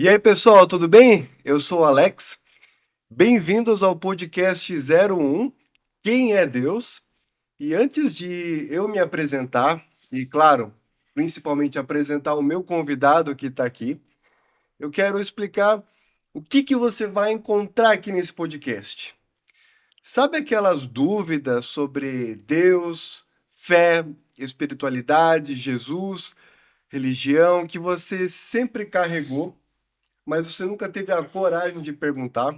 E aí, pessoal, tudo bem? Eu sou o Alex. Bem-vindos ao podcast 01 Quem é Deus? E antes de eu me apresentar, e claro, principalmente apresentar o meu convidado que está aqui, eu quero explicar o que você vai encontrar aqui nesse podcast. Sabe aquelas dúvidas sobre Deus, fé, espiritualidade, Jesus, religião que você sempre carregou, mas você nunca teve a coragem de perguntar?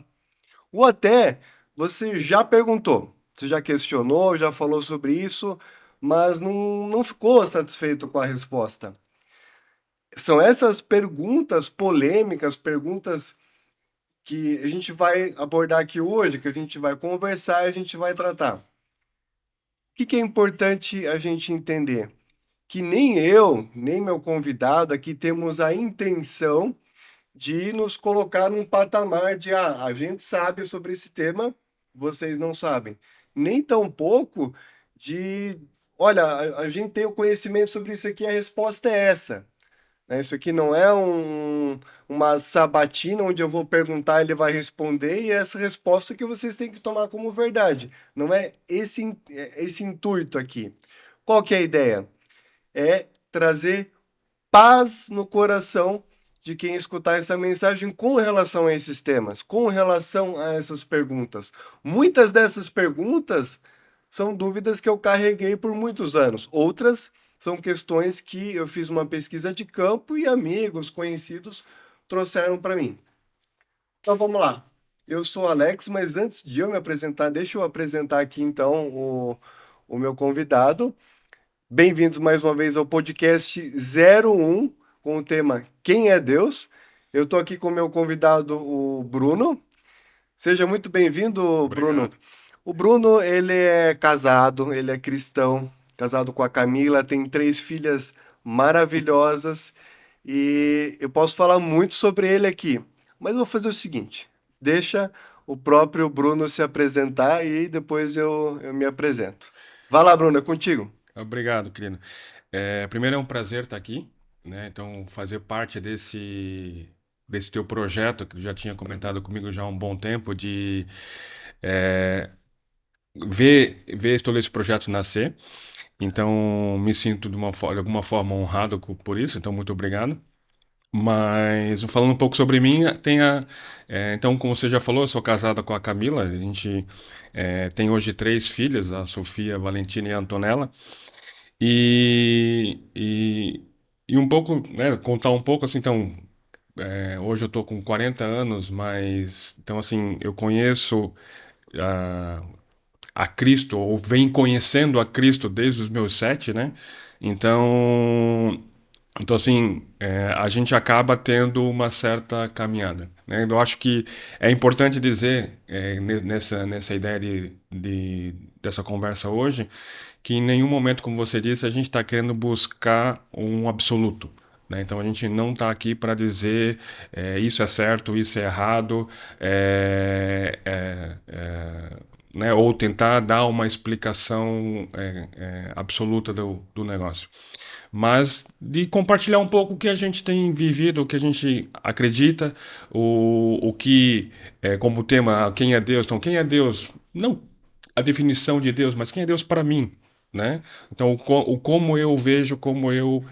Ou até você já perguntou, você já questionou, já falou sobre isso, mas não ficou satisfeito com a resposta. São essas perguntas polêmicas, perguntas que a gente vai abordar aqui hoje, que a gente vai conversar e a gente vai tratar. O que é importante a gente entender? Que nem eu, nem meu convidado aqui temos a intenção de nos colocar num patamar de a gente sabe sobre esse tema, vocês não sabem. Nem tampouco de olha, a gente tem o conhecimento sobre isso aqui, a resposta é essa. Né? Isso aqui não é uma sabatina onde eu vou perguntar, ele vai responder, e é essa resposta que vocês têm que tomar como verdade. Não é esse intuito aqui. Qual que é a ideia? É trazer paz no coração de quem escutar essa mensagem com relação a esses temas, com relação a essas perguntas. Muitas dessas perguntas são dúvidas que eu carreguei por muitos anos. Outras são questões que eu fiz uma pesquisa de campo e amigos, conhecidos trouxeram para mim. Então vamos lá. Eu sou Alex, mas antes de eu me apresentar, deixa eu apresentar aqui então o meu convidado. Bem-vindos mais uma vez ao podcast 01 com o tema Quem é Deus? Eu estou aqui com o meu convidado, o Bruno. Seja muito bem-vindo, Bruno. Obrigado. O Bruno, ele é casado, ele é cristão, casado com a Camila, tem três filhas maravilhosas e eu posso falar muito sobre ele aqui, mas eu vou fazer o seguinte: deixa o próprio Bruno se apresentar e depois eu me apresento. Vai lá, Bruno, é contigo. Obrigado, querido. Primeiro é um prazer estar aqui, né? Então, fazer parte desse teu projeto, que tu já tinha comentado comigo já há um bom tempo, de é, ver todo esse projeto nascer. Então, me sinto de alguma forma honrado por isso, então muito obrigado. Mas falando um pouco sobre mim, então, como você já falou, eu sou casada com a Camila. A gente tem hoje três filhas, a Sofia, a Valentina e a Antonella. E, e, e um pouco, né, contar um pouco assim, então, hoje eu tô com 40 anos, mas, então assim, eu conheço a, a Cristo, ou venho conhecendo a Cristo desde os meus 7, né? Então, então, assim, a gente acaba tendo uma certa caminhada, né? Eu acho que é importante dizer, nessa ideia dessa conversa hoje, que em nenhum momento, como você disse, a gente está querendo buscar um absoluto, né? Então, a gente não está aqui para dizer isso é certo, isso é errado, né? Ou tentar dar uma explicação absoluta do negócio, mas de compartilhar um pouco o que a gente tem vivido, o que a gente acredita, o que, como tema, quem é Deus? Então, quem é Deus? Não a definição de Deus, mas quem é Deus para mim, né? Então, o como eu vejo, como eu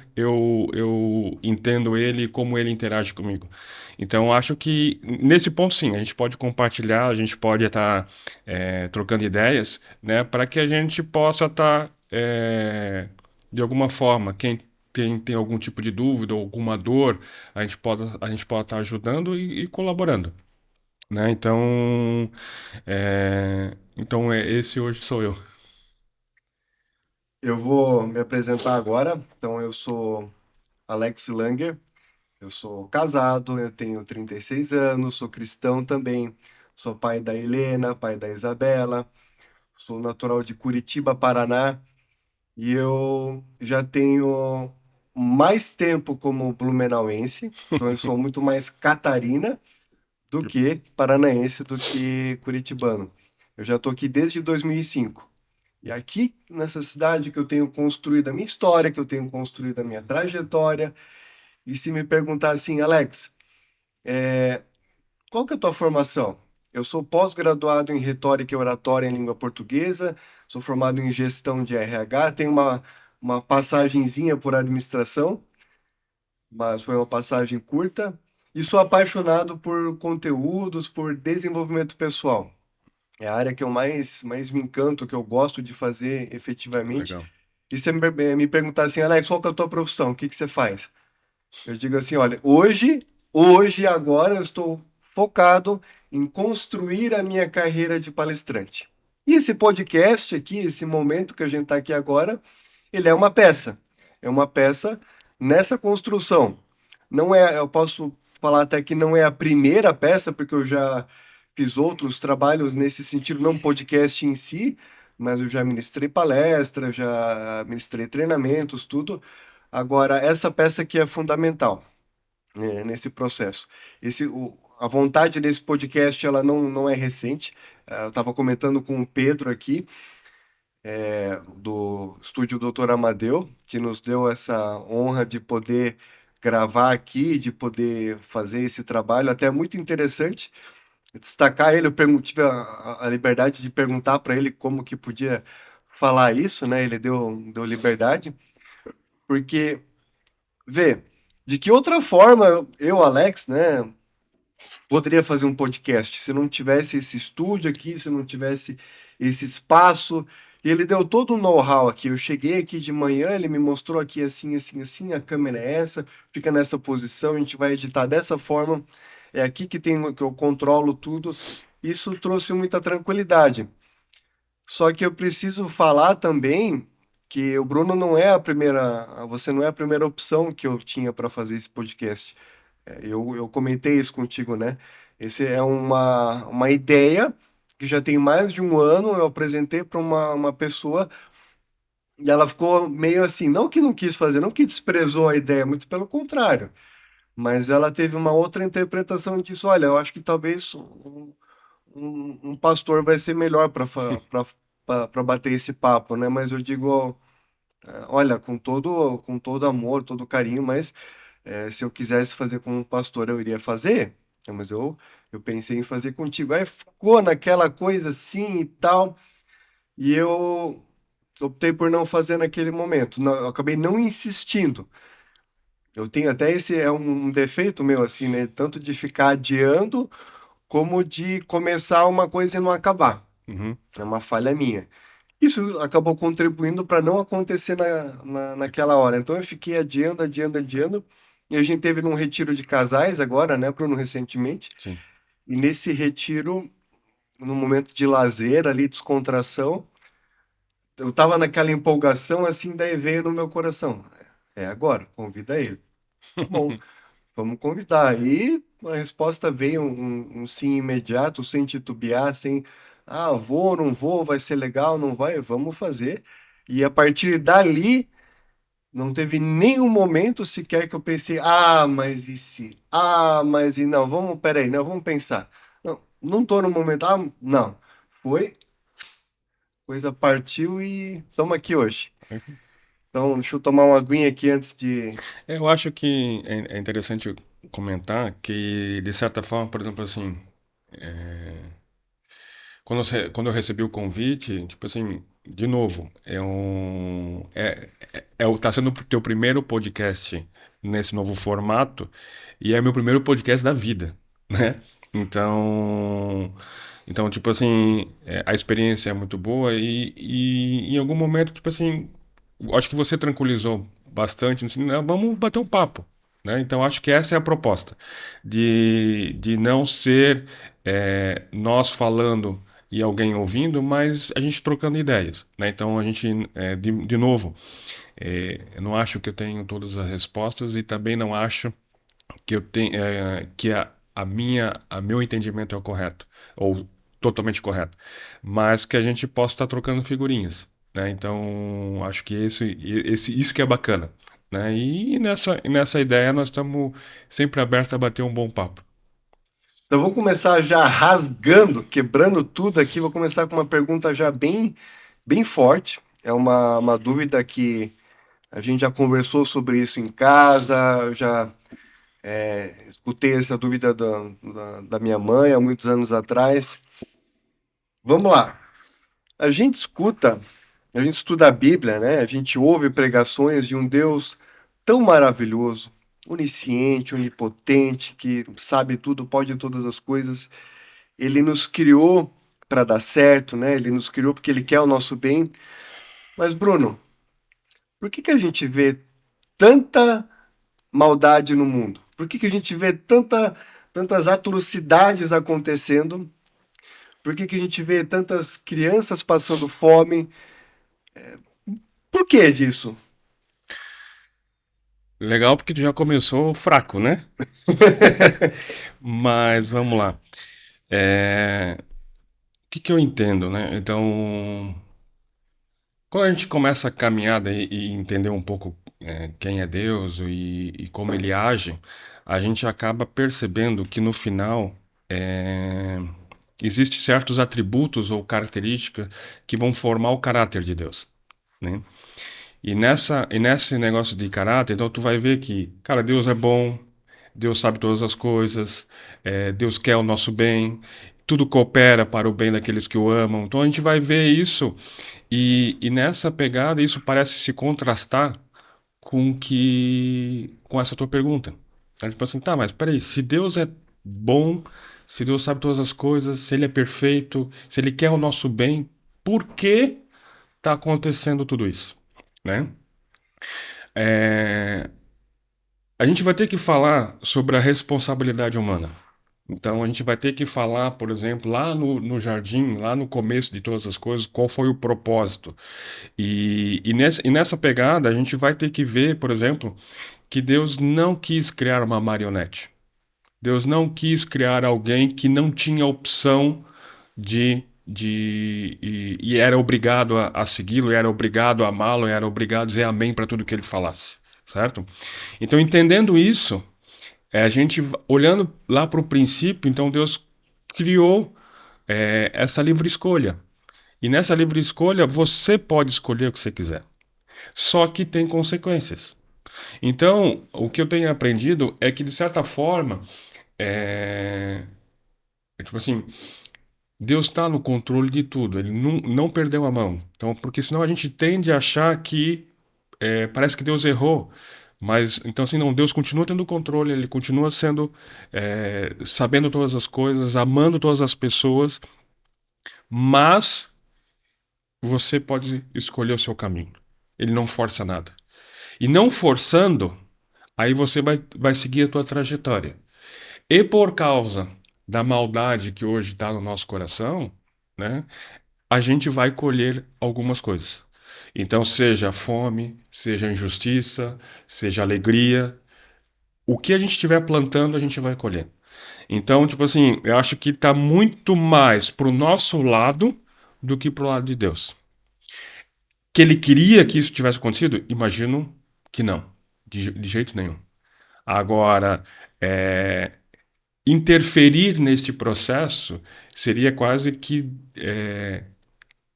entendo Ele, como Ele interage comigo. Então, acho que nesse ponto, sim, a gente pode compartilhar, a gente pode estar trocando ideias, né? Para que a gente possa estar de alguma forma, quem tem algum tipo de dúvida ou alguma dor, a gente pode estar ajudando e colaborando, né? Então, esse hoje sou eu. Eu vou me apresentar agora. Então, eu sou Alex Langer, eu sou casado, eu tenho 36 anos, sou cristão também, sou pai da Helena, pai da Isabela, sou natural de Curitiba, Paraná, e eu já tenho mais tempo como blumenauense, então eu sou muito mais catarina do que paranaense, do que curitibano. Eu já estou aqui desde 2005. E aqui nessa cidade que eu tenho construído a minha história, que eu tenho construído a minha trajetória, e se me perguntar assim, Alex, Qual que é a tua formação? Eu sou pós-graduado em retórica e oratória em língua portuguesa, sou formado em gestão de RH, tenho uma passagenzinha por administração, mas foi uma passagem curta, e sou apaixonado por conteúdos, por desenvolvimento pessoal. É a área que eu mais me encanto, que eu gosto de fazer efetivamente. Legal. E você me perguntar assim, Alex, qual que é a tua profissão? O que que você faz? Eu digo assim, olha, hoje, agora eu estou focado em construir a minha carreira de palestrante. E esse podcast aqui, esse momento que a gente está aqui agora, ele é uma peça. É uma peça nessa construção. Não é, eu posso falar até que não é a primeira peça, porque eu já fiz outros trabalhos nesse sentido, não podcast em si, mas eu já ministrei palestra, já ministrei treinamentos, tudo. Agora, essa peça aqui é fundamental, né, nesse processo. A vontade desse podcast, ela não é recente. Eu estava comentando com o Pedro aqui, do estúdio Doutor Amadeu, que nos deu essa honra de poder gravar aqui, de poder fazer esse trabalho, até muito interessante. Destacar ele, tive a liberdade de perguntar para ele como que podia falar isso, né? Ele deu liberdade, porque, vê, de que outra forma eu, Alex, né, poderia fazer um podcast se não tivesse esse estúdio aqui, se não tivesse esse espaço. E ele deu todo o know-how aqui. Eu cheguei aqui de manhã, ele me mostrou aqui assim, assim, assim, a câmera é essa, fica nessa posição, a gente vai editar dessa forma. É aqui que eu controlo tudo. Isso trouxe muita tranquilidade. Só que eu preciso falar também que o Bruno não é a primeira, você não é a primeira opção que eu tinha para fazer esse podcast. Eu comentei isso contigo, né? Esse é uma ideia que já tem mais de um ano. Eu apresentei para uma pessoa e ela ficou meio assim, não que não quis fazer, não que desprezou a ideia, muito pelo contrário. Mas ela teve uma outra interpretação disso. Olha, eu acho que talvez um pastor vai ser melhor para bater esse papo, né? Mas eu digo, olha, com todo amor, todo carinho, mas se eu quisesse fazer com um pastor, eu iria fazer. Mas eu pensei em fazer contigo. Aí ficou naquela coisa assim e tal, e eu optei por não fazer naquele momento. Eu acabei não insistindo. Eu tenho até esse é um defeito meu, assim, né? Tanto de ficar adiando, como de começar uma coisa e não acabar. Uhum. É uma falha minha. Isso acabou contribuindo para não acontecer naquela hora. Então eu fiquei adiando, adiando, adiando. E a gente teve num retiro de casais agora, né, Bruno, recentemente. Sim. E nesse retiro, num momento de lazer ali, descontração, eu tava naquela empolgação assim, daí veio no meu coração. É agora, convida ele. Tá bom, vamos convidar. E a resposta veio um sim imediato, sem titubear, sem, vou, não vou, vai ser legal, não vai, vamos fazer. E a partir dali, não teve nenhum momento sequer que eu pensei, mas e se? Mas e não, peraí, não, vamos pensar. Não tô no momento, não. Foi, coisa partiu e estamos aqui hoje. Então, deixa eu tomar uma aguinha aqui antes de. Eu acho que é interessante comentar que, de certa forma, por exemplo, assim, quando eu recebi o convite, tipo assim, de novo, tá sendo o teu primeiro podcast nesse novo formato e é meu primeiro podcast da vida, né? Então, tipo assim, a experiência é muito boa e em algum momento, tipo assim, acho que você tranquilizou bastante, assim, "Não, vamos bater um papo, né? Então, acho que essa é a proposta, de não ser nós falando e alguém ouvindo, mas a gente trocando ideias, né? Então, a gente, de novo, eu não acho que eu tenho todas as respostas e também não acho que eu tenho que a meu entendimento é o correto ou totalmente correto, mas que a gente possa estar trocando figurinhas, né? Então acho que isso que é bacana, né? E nessa ideia nós estamos sempre abertos a bater um bom papo. Então, vou começar já rasgando, quebrando tudo aqui. Vou começar com uma pergunta já bem forte. É uma dúvida que a gente já conversou sobre isso em casa, já Escutei essa dúvida da minha mãe há muitos anos atrás. Vamos lá. A gente escuta, a gente estuda a Bíblia, né? A gente ouve pregações de um Deus tão maravilhoso, onisciente, onipotente, que sabe tudo, pode todas as coisas. Ele nos criou para dar certo, né? Ele nos criou porque ele quer o nosso bem. Mas, Bruno, por que que a gente vê tanta maldade no mundo? Por que que a gente vê tantas atrocidades acontecendo? Por que que a gente vê tantas crianças passando fome? Por que disso? Legal porque tu já começou fraco, né? Mas vamos lá. O que que eu entendo, né? Então, quando a gente começa a caminhada e entender um pouco quem é Deus e como ele age, a gente acaba percebendo que no final é, existem certos atributos ou características que vão formar o caráter de Deus, né? E nesse negócio de caráter, então tu vai ver que, cara, Deus é bom, Deus sabe todas as coisas, Deus quer o nosso bem, tudo coopera para o bem daqueles que o amam. Então a gente vai ver isso e nessa pegada isso parece se contrastar com essa tua pergunta. Aí tipo assim, tá, mas peraí, se Deus é bom, se Deus sabe todas as coisas, se Ele é perfeito, se Ele quer o nosso bem, por que está acontecendo tudo isso, né? É, a gente vai ter que falar sobre a responsabilidade humana. Então a gente vai ter que falar, por exemplo, lá no jardim, lá no começo de todas as coisas, qual foi o propósito. E nessa pegada a gente vai ter que ver, por exemplo, que Deus não quis criar uma marionete. Deus não quis criar alguém que não tinha opção e era obrigado a segui-lo, era obrigado a amá-lo, era obrigado a dizer amém para tudo que ele falasse, certo? Então, entendendo isso, a gente olhando lá para o princípio, então Deus criou essa livre escolha. E nessa livre escolha, você pode escolher o que você quiser. Só que tem consequências. Então, o que eu tenho aprendido é que, de certa forma, é, tipo assim, Deus está no controle de tudo, ele não perdeu a mão. Então, porque senão a gente tende a achar que parece que Deus errou. Mas, então assim, não, Deus continua tendo controle, ele continua sendo, sabendo todas as coisas, amando todas as pessoas, mas você pode escolher o seu caminho. Ele não força nada. E não forçando, aí você vai seguir a tua trajetória. E por causa da maldade que hoje está no nosso coração, né, a gente vai colher algumas coisas. Então, seja fome, seja injustiça, seja alegria, o que a gente estiver plantando, a gente vai colher. Então, tipo assim, eu acho que está muito mais pro nosso lado do que pro lado de Deus. Que ele queria que isso tivesse acontecido? Imagino que não, de jeito nenhum. Agora, interferir neste processo seria quase que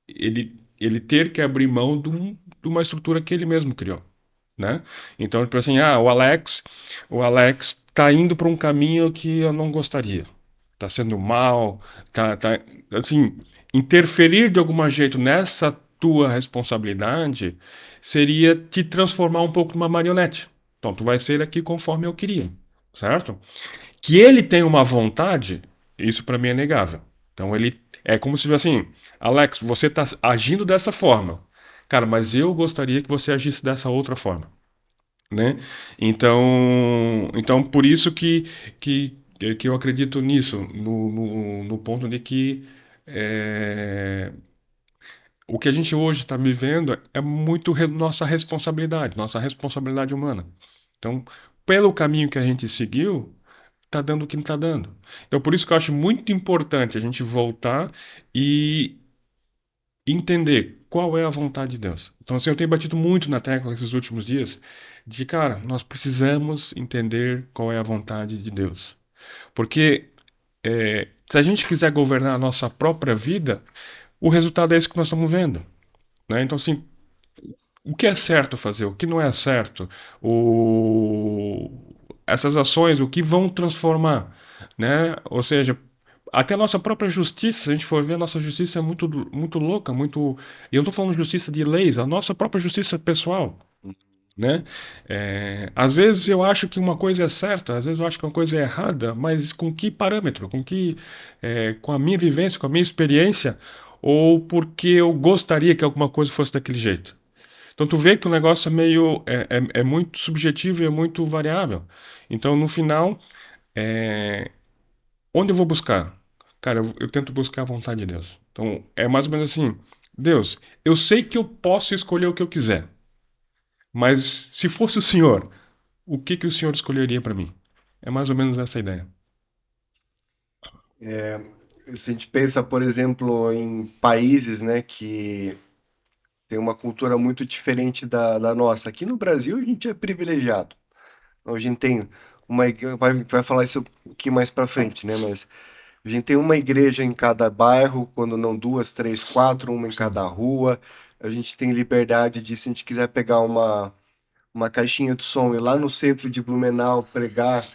ele ter que abrir mão de uma estrutura que ele mesmo criou, né? Então, tipo assim, o Alex tá indo para um caminho que eu não gostaria. Tá sendo mal, assim, interferir de algum jeito nessa tua responsabilidade seria te transformar um pouco numa marionete. Então, tu vai ser aqui conforme eu queria, certo? Que ele tem uma vontade, isso para mim é negável. Então ele é como se assim, Alex, você está agindo dessa forma, cara, mas eu gostaria que você agisse dessa outra forma, né? Então por isso que eu acredito nisso, no ponto de que o que a gente hoje está vivendo é muito nossa responsabilidade humana. Então, pelo caminho que a gente seguiu, tá dando o que não tá dando. Então, por isso que eu acho muito importante a gente voltar e entender qual é a vontade de Deus. Então, assim, eu tenho batido muito na tecla esses últimos dias de, cara, nós precisamos entender qual é a vontade de Deus. Porque se a gente quiser governar a nossa própria vida, o resultado é esse que nós estamos vendo, né? Então, assim, o que é certo fazer, o que não é certo, o... essas ações, o que vão transformar, né? Ou seja, até a nossa própria justiça, se a gente for ver, a nossa justiça é muito, muito louca, muito. E eu não estou falando justiça de leis, a nossa própria justiça pessoal, né? Às vezes eu acho que uma coisa é certa, às vezes eu acho que uma coisa é errada, mas com que parâmetro? Com a minha vivência, com a minha experiência, ou porque eu gostaria que alguma coisa fosse daquele jeito? Então tu vê que o negócio é muito subjetivo e é muito variável. Então no final, é, onde eu vou buscar? Cara, eu tento buscar a vontade de Deus. Então é mais ou menos assim, Deus, eu sei que eu posso escolher o que eu quiser, mas se fosse o Senhor, o que que o Senhor escolheria para mim? É mais ou menos essa a ideia. Se a gente pensa, por exemplo, em países, né, que tem uma cultura muito diferente da nossa. Aqui no Brasil, a gente é privilegiado. A gente tem vai falar isso um pouquinho mais para frente, né? Mas a gente tem uma igreja em cada bairro, quando não duas, três, quatro, uma em cada Sim. rua. A gente tem liberdade de, se a gente quiser pegar uma caixinha de som e lá no centro de Blumenau pregar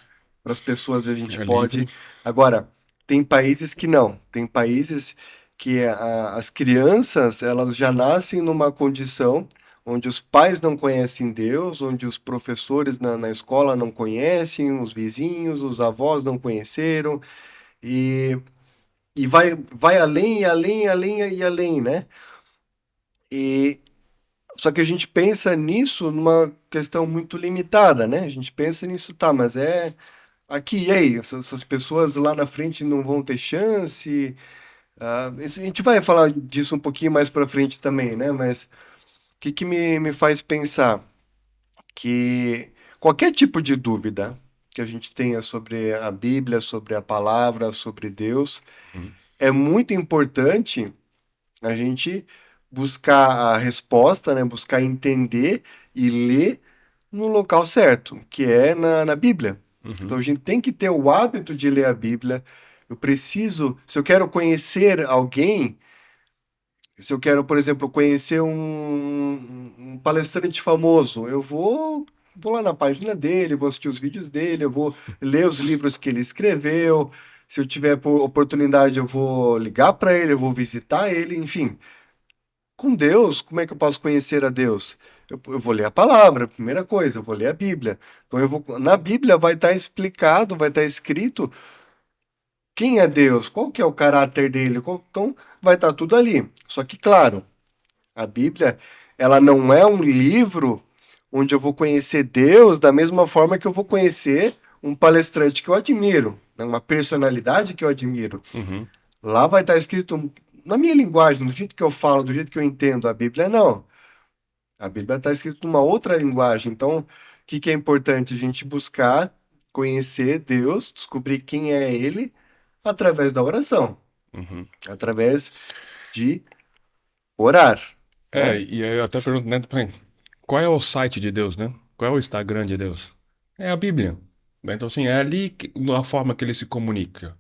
para as pessoas, a gente É pode. livre. Agora, tem países que não. Tem países que as crianças, elas já nascem numa condição onde os pais não conhecem Deus, onde os professores na escola não conhecem, os vizinhos, os avós não conheceram, e, e vai além, e além, e além, e além, né? E só que a gente pensa nisso numa questão muito limitada, né? A gente pensa nisso, tá, mas é aqui, e aí? Essas pessoas lá na frente não vão ter chance? A gente vai falar disso um pouquinho mais pra frente também, né? Mas o que que me faz pensar que qualquer tipo de dúvida que a gente tenha sobre a Bíblia, sobre a palavra, sobre Deus, Uhum. é muito importante a gente buscar a resposta, né? Buscar entender e ler no local certo, que é na Bíblia. Então Uhum. a gente tem que ter o hábito de ler a Bíblia. Eu preciso, se eu quero conhecer alguém, se eu quero, por exemplo, conhecer um palestrante famoso, vou lá na página dele, vou assistir os vídeos dele, eu vou ler os livros que ele escreveu. Se eu tiver oportunidade, eu vou ligar para ele, eu vou visitar ele, enfim. Com Deus, como é que eu posso conhecer a Deus? Eu vou ler a palavra, primeira coisa, eu vou ler a Bíblia. Então na Bíblia vai estar explicado, vai estar escrito quem é Deus, qual que é o caráter dele, então vai estar tudo ali. Só que, claro, a Bíblia, ela não é um livro onde eu vou conhecer Deus da mesma forma que eu vou conhecer um palestrante que eu admiro, né, uma personalidade que eu admiro. Uhum. Lá vai estar escrito na minha linguagem, do jeito que eu falo, do jeito que eu entendo. A Bíblia não. A Bíblia está escrita numa outra linguagem. Então, o que que é importante? A gente buscar conhecer Deus, descobrir quem é Ele, através da oração, Uhum. através de orar, né? E aí eu até pergunto, né, bem, qual é o site de Deus, né? Qual é o Instagram de Deus? É a Bíblia. Né? Então, assim, é ali a forma que ele se comunica.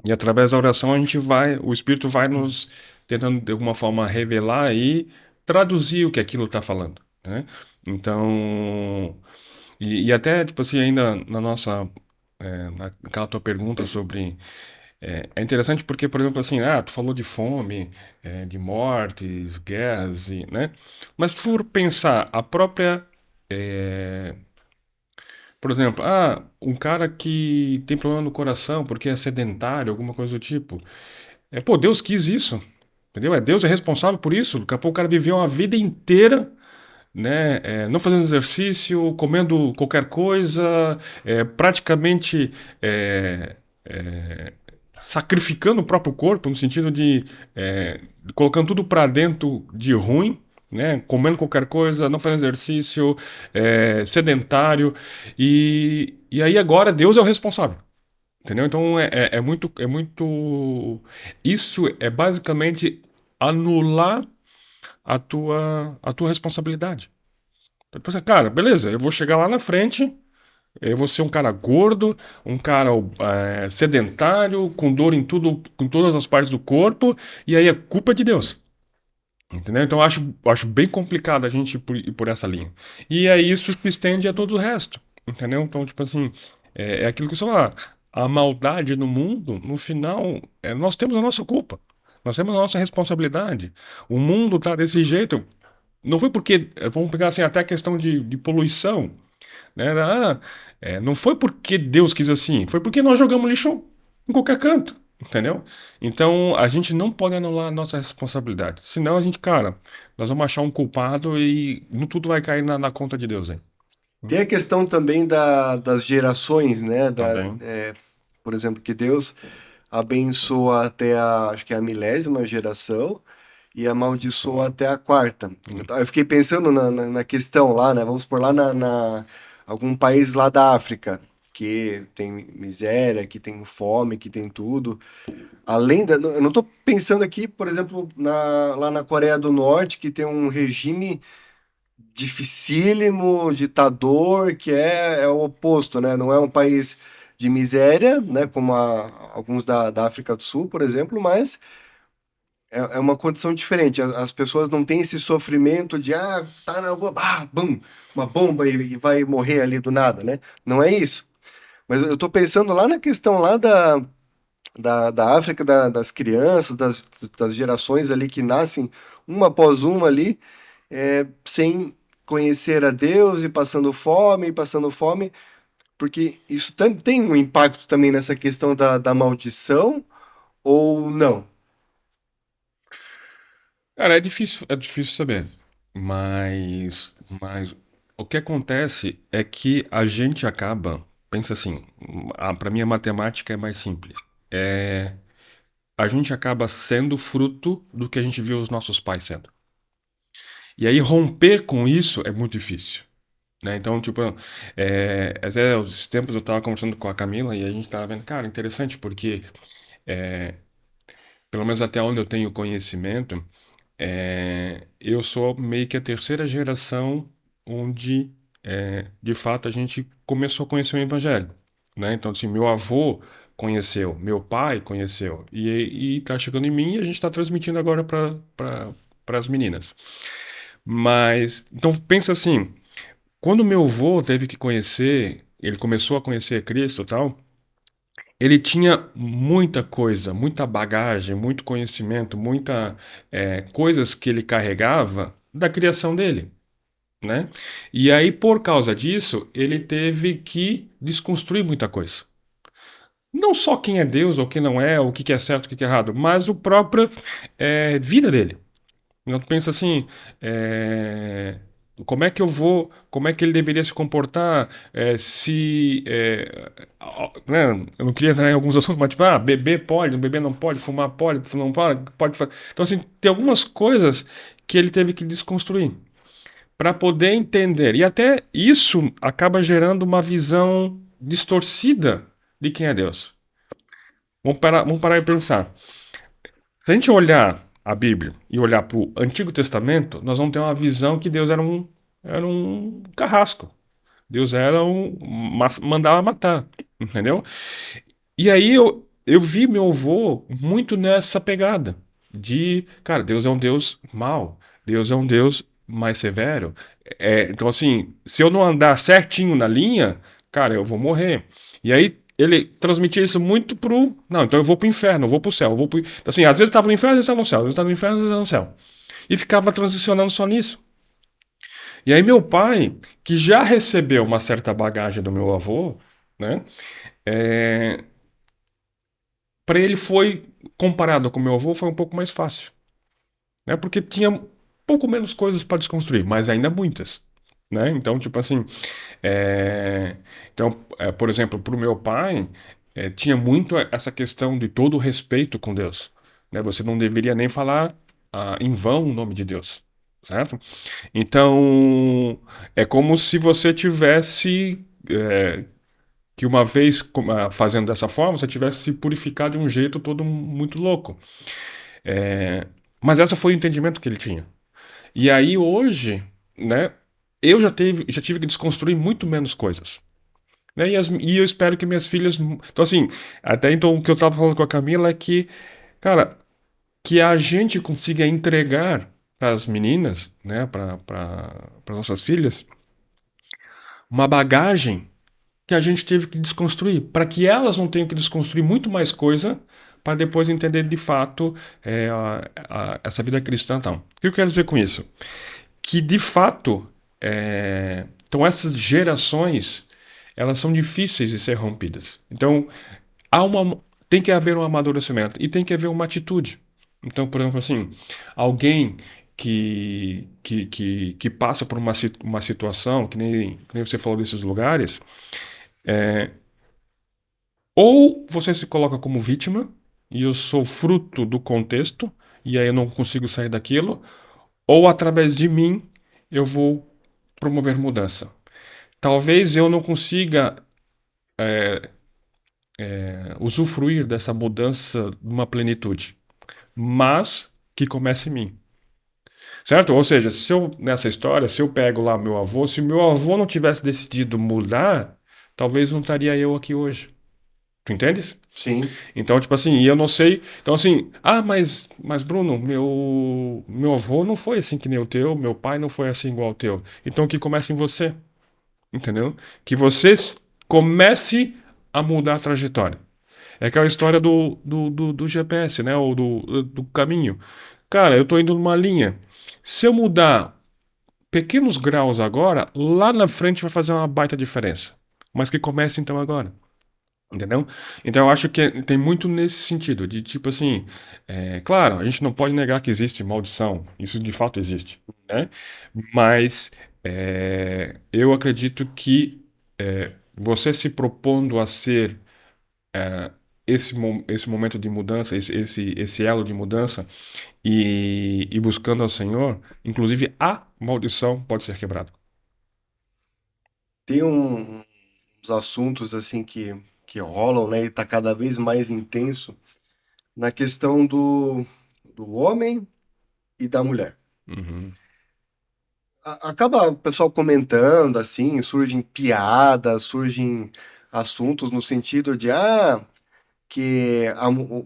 E através da oração a gente vai, o Espírito vai nos tentando de alguma forma revelar e traduzir o que aquilo está falando, né? Então, e até, tipo assim, ainda na nossa, naquela tua pergunta sobre é interessante porque, por exemplo, assim, tu falou de fome, de mortes, guerras, né? Mas se for pensar a própria, por exemplo, um cara que tem problema no coração porque é sedentário, alguma coisa do tipo, pô, Deus quis isso, entendeu? Deus é responsável por isso. Daqui a pouco o cara viveu uma vida inteira, né, não fazendo exercício, comendo qualquer coisa, praticamente é, é, sacrificando o próprio corpo, no sentido de colocando tudo para dentro de ruim, né, comendo qualquer coisa, não fazendo exercício, sedentário, e aí agora Deus é o responsável. Entendeu? Então é muito. Isso é basicamente anular a tua responsabilidade. Então, você, cara, beleza, eu vou chegar lá na frente, eu vou ser um cara gordo, um cara sedentário, com dor em tudo, com todas as partes do corpo, e aí é culpa de Deus. Entendeu? Então eu acho bem complicado a gente ir por essa linha. E aí isso se estende a todo o resto. entendeu? Então, tipo assim, é aquilo que você fala, a maldade no mundo, no final, nós temos a nossa culpa. Nós temos a nossa responsabilidade. O mundo tá desse jeito. Não foi porque, vamos pegar assim, até a questão de poluição, né? Não foi porque Deus quis assim, foi porque nós jogamos lixo em qualquer canto, entendeu? Então a gente não pode anular a nossa responsabilidade. Senão a gente, cara, nós vamos achar um culpado e não tudo vai cair na conta de Deus, hein? Tem a questão também das gerações, né? Também. Por exemplo, que Deus abençoa até acho que é a milésima geração e amaldiçoa até a quarta. Então, eu fiquei pensando na questão lá, né? Vamos por lá algum país lá da África, que tem miséria, que tem fome, que tem tudo. Eu não estou pensando aqui, por exemplo, lá na Coreia do Norte, que tem um regime dificílimo, ditador, que é o oposto, né? Não é um país de miséria, né? Como alguns da África do Sul, por exemplo, mas é uma condição diferente. As pessoas não têm esse sofrimento de, tá na rua, bum, uma bomba e vai morrer ali do nada, né? Não é isso. Mas eu tô pensando lá na questão lá da África, das crianças, das gerações ali que nascem uma após uma ali, sem conhecer a Deus e passando fome, porque isso tem um impacto também nessa questão da maldição, ou não? Cara, é difícil saber. Mas o que acontece é que a gente acaba, pensa assim, para mim a matemática é mais simples. É, a gente acaba sendo fruto do que a gente viu os nossos pais sendo. E aí romper com isso é muito difícil, né? Então, tipo, até os tempos eu tava conversando com a Camila e a gente tava vendo, cara, interessante porque, pelo menos até onde eu tenho conhecimento, eu sou meio que a terceira geração onde, de fato, a gente começou a conhecer o Evangelho, né? Então, assim, meu avô conheceu, meu pai conheceu, e tá chegando em mim e a gente está transmitindo agora para as meninas. Mas, então, pensa assim, quando meu avô teve que conhecer, ele começou a conhecer Cristo e tal, ele tinha muita coisa, muita bagagem, muito conhecimento, muita coisas que ele carregava da criação dele, né? E aí, por causa disso, ele teve que desconstruir muita coisa. Não só quem é Deus ou quem não é, o que é certo, o que é errado, mas a própria vida dele. Então, tu pensa assim, como é que ele deveria se comportar se, né, eu não queria entrar em alguns assuntos, mas tipo, beber pode, beber não pode, fumar pode, não pode, Então, assim, tem algumas coisas que ele teve que desconstruir para poder entender. E até isso acaba gerando uma visão distorcida de quem é Deus. Vamos parar e pensar. Se a gente olhar a Bíblia e olhar para o Antigo Testamento, nós vamos ter uma visão que Deus era um carrasco. Deus era mandava matar, entendeu? E aí eu vi meu avô muito nessa pegada de, cara, Deus é um Deus mau, Deus é um Deus mais severo. Então, assim, se eu não andar certinho na linha, cara, eu vou morrer. E aí ele transmitia isso muito pro. Não, então eu vou pro inferno, eu vou pro céu. Então, assim, às vezes estava no inferno, às vezes estava no céu, às vezes estava no inferno, às vezes estava no céu. E ficava transicionando só nisso. E aí meu pai, que já recebeu uma certa bagagem do meu avô, né? É, para ele foi, comparado com meu avô, foi um pouco mais fácil, né? Porque tinha pouco menos coisas para desconstruir, mas ainda muitas, né? Então, tipo assim, por exemplo, para o meu pai, tinha muito essa questão de todo o respeito com Deus, né? Você não deveria nem falar em vão o nome de Deus, certo? Então, é como se você tivesse que uma vez fazendo dessa forma, você tivesse se purificado de um jeito todo muito louco. É, mas esse foi o entendimento que ele tinha. E aí hoje, né, eu já tive que desconstruir muito menos coisas. Né, e eu espero que minhas filhas. Então, assim, até então o que eu estava falando com a Camila é que, cara, que a gente consiga entregar para as meninas, né, para nossas filhas, uma bagagem. que a gente teve que desconstruir, para que elas não tenham que desconstruir muito mais coisa para depois entender de fato essa vida cristã. Então, o que eu quero dizer com isso? Que de fato, então essas gerações elas são difíceis de ser rompidas. Então, há uma, tem que haver um amadurecimento e tem que haver uma atitude. Então, por exemplo, assim, alguém que passa por uma situação, que nem você falou desses lugares, ou você se coloca como vítima, e eu sou fruto do contexto, e aí eu não consigo sair daquilo, ou através de mim eu vou promover mudança. Talvez eu não consiga usufruir dessa mudança numa plenitude, mas que comece em mim. Certo? Ou seja, se eu, nessa história, se eu pego lá meu avô, se meu avô não tivesse decidido mudar, talvez não estaria eu aqui hoje. Tu entendes? Sim. Então, tipo assim, e eu não sei. Então, assim, mas Bruno, meu avô não foi assim que nem o teu, meu pai não foi assim igual o teu. Então, que comece em você, entendeu? Que você comece a mudar a trajetória. É aquela história do GPS, né? Ou do caminho. Cara, eu tô indo numa linha. Se eu mudar pequenos graus agora, lá na frente vai fazer uma baita diferença. Mas que comece então agora. Entendeu? Então eu acho que tem muito nesse sentido, de tipo assim, claro, a gente não pode negar que existe maldição, isso de fato existe, né? Mas eu acredito que você se propondo a ser esse momento de mudança, esse elo de mudança e buscando ao Senhor, inclusive a maldição pode ser quebrada. Tem uns assuntos assim que rolam, né? E tá cada vez mais intenso na questão do homem e da mulher. Uhum. Acaba o pessoal comentando assim, surgem piadas, surgem assuntos no sentido de que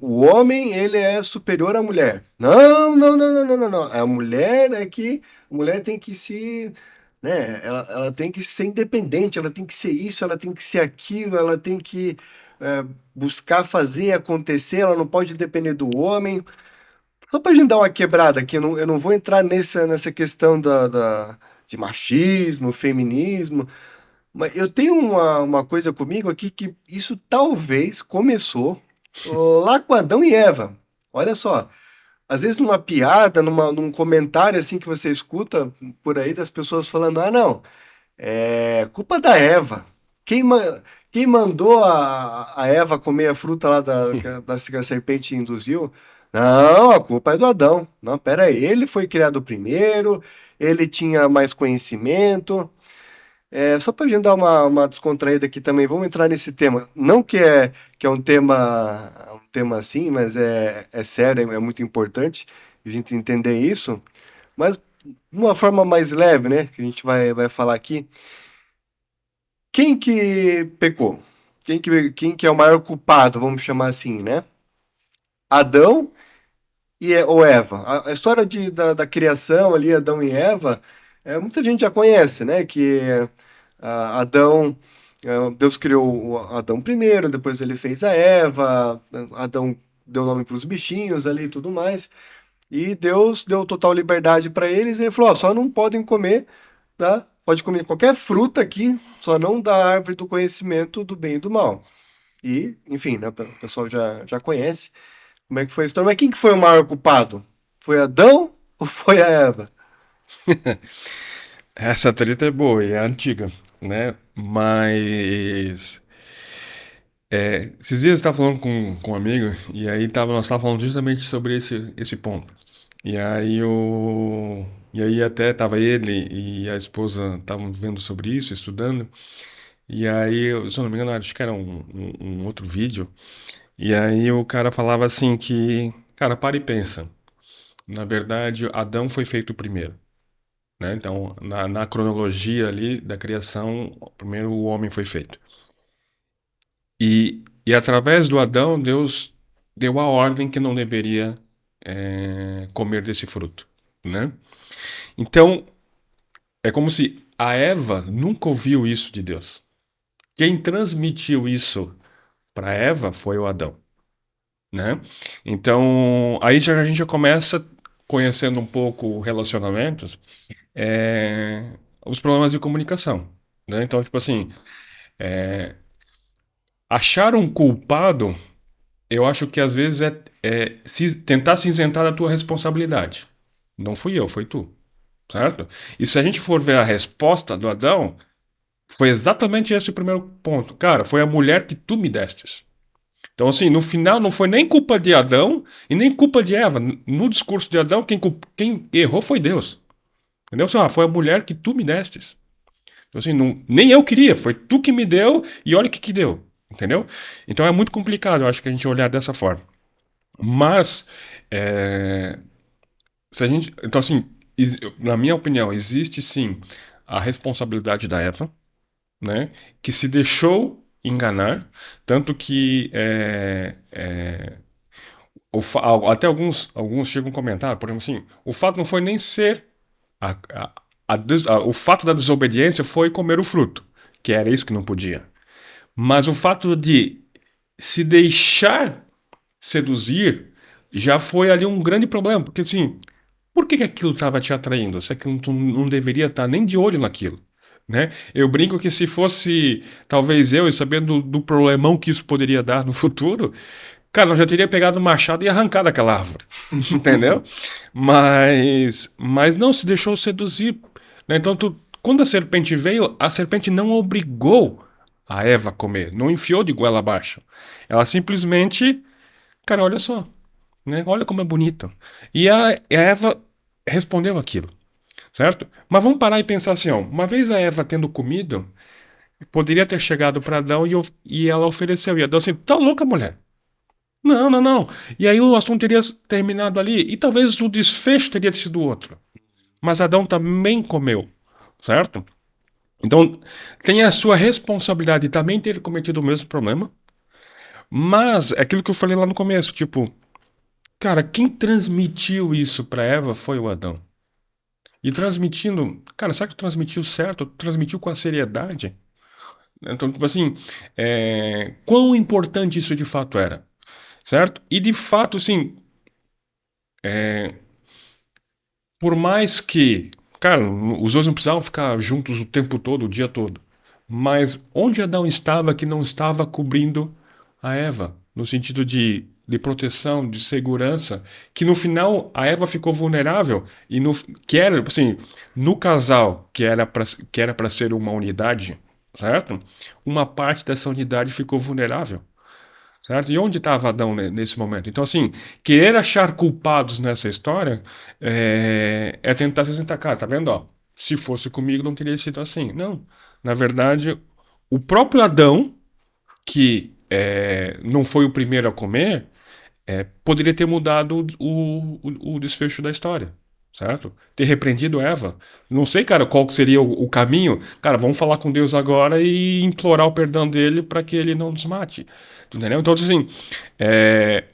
o homem ele é superior à mulher. Não, não, não, não, não, não, não. A mulher é que a mulher tem que se, né? Ela tem que ser independente, ela tem que ser isso, ela tem que ser aquilo, ela tem que é, buscar fazer acontecer, ela não pode depender do homem. Só pra gente dar uma quebrada aqui, eu não vou entrar nessa questão de machismo, feminismo, mas eu tenho uma coisa comigo aqui que isso talvez começou lá com Adão e Eva. Olha só, às vezes numa piada, num comentário assim que você escuta por aí das pessoas falando, não, é culpa da Eva. Quem, ma- quem mandou a Eva comer a fruta lá que a serpente induziu? Não, a culpa é do Adão. Não, pera aí, ele foi criado primeiro, ele tinha mais conhecimento. Só para a gente dar uma descontraída aqui também, vamos entrar nesse tema. Não que é um tema assim, mas é sério, é muito importante a gente entender isso, mas de uma forma mais leve, né? Que a gente vai falar aqui. Quem que pecou? Quem que é o maior culpado, vamos chamar assim, né? Adão ou Eva? A história da criação ali, Adão e Eva, muita gente já conhece, né? Que Adão, Deus criou o Adão primeiro, depois ele fez a Eva, Adão deu nome para os bichinhos ali e tudo mais, e Deus deu total liberdade para eles e ele falou: ó, só não podem comer, tá? Pode comer qualquer fruta aqui, só não da árvore do conhecimento do bem e do mal. E, enfim, né, o pessoal já conhece como é que foi a história. Mas quem que foi o maior culpado? Foi Adão ou foi a Eva? Essa treta é boa e é antiga, né? Mas esses dias eu estava falando com um amigo e aí nós estávamos falando justamente sobre esse ponto. E aí até tava ele e a esposa estavam vendo sobre isso, estudando. E aí, se eu não me engano, acho que era um outro vídeo. E aí o cara falava assim que, cara, para e pensa. Na verdade, Adão foi feito primeiro, né? Então, na cronologia ali da criação, primeiro o homem foi feito. E através do Adão, Deus deu a ordem que não deveria comer desse fruto, né? Então, é como se a Eva nunca ouviu isso de Deus. Quem transmitiu isso para Eva foi o Adão, né? Então, aí já a gente já começa conhecendo um pouco relacionamentos, os problemas de comunicação, né? Então, tipo assim, achar um culpado, eu acho que às vezes tentar se isentar da tua responsabilidade. Não fui eu, foi tu, certo? E se a gente for ver a resposta do Adão, foi exatamente esse o primeiro ponto. Cara, foi a mulher que tu me destes. Então, assim, no final não foi nem culpa de Adão e nem culpa de Eva. No discurso de Adão, quem errou foi Deus. Entendeu? Assim, foi a mulher que tu me destes. Então, assim, nem eu queria, foi tu que me deu e olha o que deu. Entendeu? Então é muito complicado, eu acho que a gente olhar dessa forma. Mas, é, se a gente. Então, assim, na minha opinião, existe sim a responsabilidade da Eva, né? Que se deixou enganar, tanto que até alguns chegam a comentar, por exemplo, assim, o fato não foi nem ser a- a- o fato da desobediência foi comer o fruto, que era isso que não podia. Mas o fato de se deixar seduzir já foi ali um grande problema, porque assim, por que aquilo estava te atraindo? Se é que tu não deveria estar nem de olho naquilo, né? Eu brinco que se fosse talvez eu, e sabendo do problemão que isso poderia dar no futuro, cara, eu já teria pegado o machado e arrancado aquela árvore, entendeu? Mas não se deixou seduzir, né? Então, quando a serpente veio, a serpente não obrigou a Eva a comer, não enfiou de goela abaixo. Ela simplesmente, cara, olha só, né? Olha como é bonito. E a Eva respondeu aquilo, certo? Mas vamos parar e pensar assim, ó, uma vez a Eva tendo comido, poderia ter chegado para Adão e ela ofereceu. E Adão assim, tá louca, mulher? Não, não, não. E aí o assunto teria terminado ali. E talvez o desfecho teria sido outro. Mas Adão também comeu, certo? Então, tem a sua responsabilidade de também ter cometido o mesmo problema. Mas é aquilo que eu falei lá no começo, tipo, cara, quem transmitiu isso para Eva foi o Adão. E transmitindo, cara, será que transmitiu certo? Transmitiu com a seriedade? Então, tipo assim, quão importante isso de fato era, certo? E de fato, assim, por mais que, cara, os dois não precisavam ficar juntos o tempo todo, o dia todo. Mas onde Adão estava que não estava cobrindo a Eva? No sentido de proteção, de segurança, que no final a Eva ficou vulnerável e que era, assim, no casal que era para ser uma unidade, certo? Uma parte dessa unidade ficou vulnerável. Certo? E onde estava Adão nesse momento? Então, assim, querer achar culpados nessa história é tentar se sentar, cara, tá vendo? Ó, se fosse comigo não teria sido assim. Não. Na verdade, o próprio Adão, que não foi o primeiro a comer, poderia ter mudado o desfecho da história. Certo? Ter repreendido Eva. Não sei, cara, qual que seria o caminho. Cara, vamos falar com Deus agora e implorar o perdão dele para que ele não nos mate. Entendeu? Então, assim, é,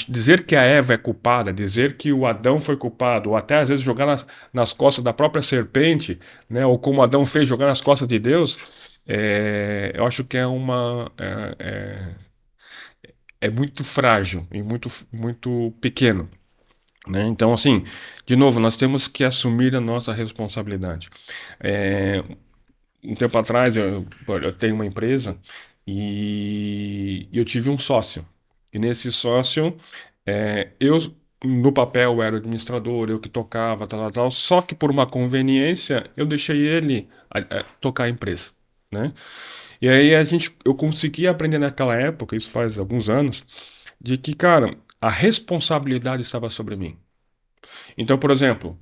dizer que a Eva é culpada, dizer que o Adão foi culpado, ou até às vezes jogar nas costas da própria serpente, né, ou como Adão fez, jogar nas costas de Deus, eu acho que é muito frágil e muito pequeno. Né? Então, assim, de novo, nós temos que assumir a nossa responsabilidade. É, um tempo atrás, eu tenho uma empresa e eu tive um sócio. E nesse sócio, eu no papel era administrador, eu que tocava, tal, tal, tal. Só que por uma conveniência, eu deixei ele tocar a empresa, né? E aí eu consegui aprender naquela época, isso faz alguns anos, de que, cara, a responsabilidade estava sobre mim. Então, por exemplo,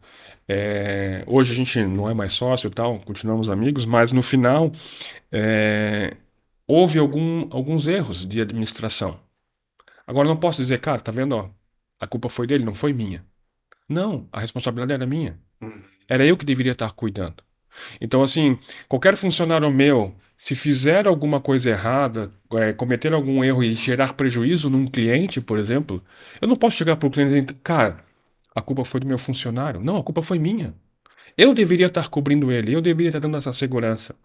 hoje a gente não é mais sócio e tal, continuamos amigos, mas no final é, houve alguns erros de administração. Agora, eu não posso dizer, cara, tá vendo, ó, a culpa foi dele, não foi minha. Não, a responsabilidade era minha. Era eu que deveria estar cuidando. Então, assim, qualquer funcionário meu, se fizer alguma coisa errada, cometer algum erro e gerar prejuízo num cliente, por exemplo, eu não posso chegar para o cliente e dizer, cara, a culpa foi do meu funcionário. Não, a culpa foi minha. Eu deveria estar cobrindo ele, eu deveria estar dando essa segurança.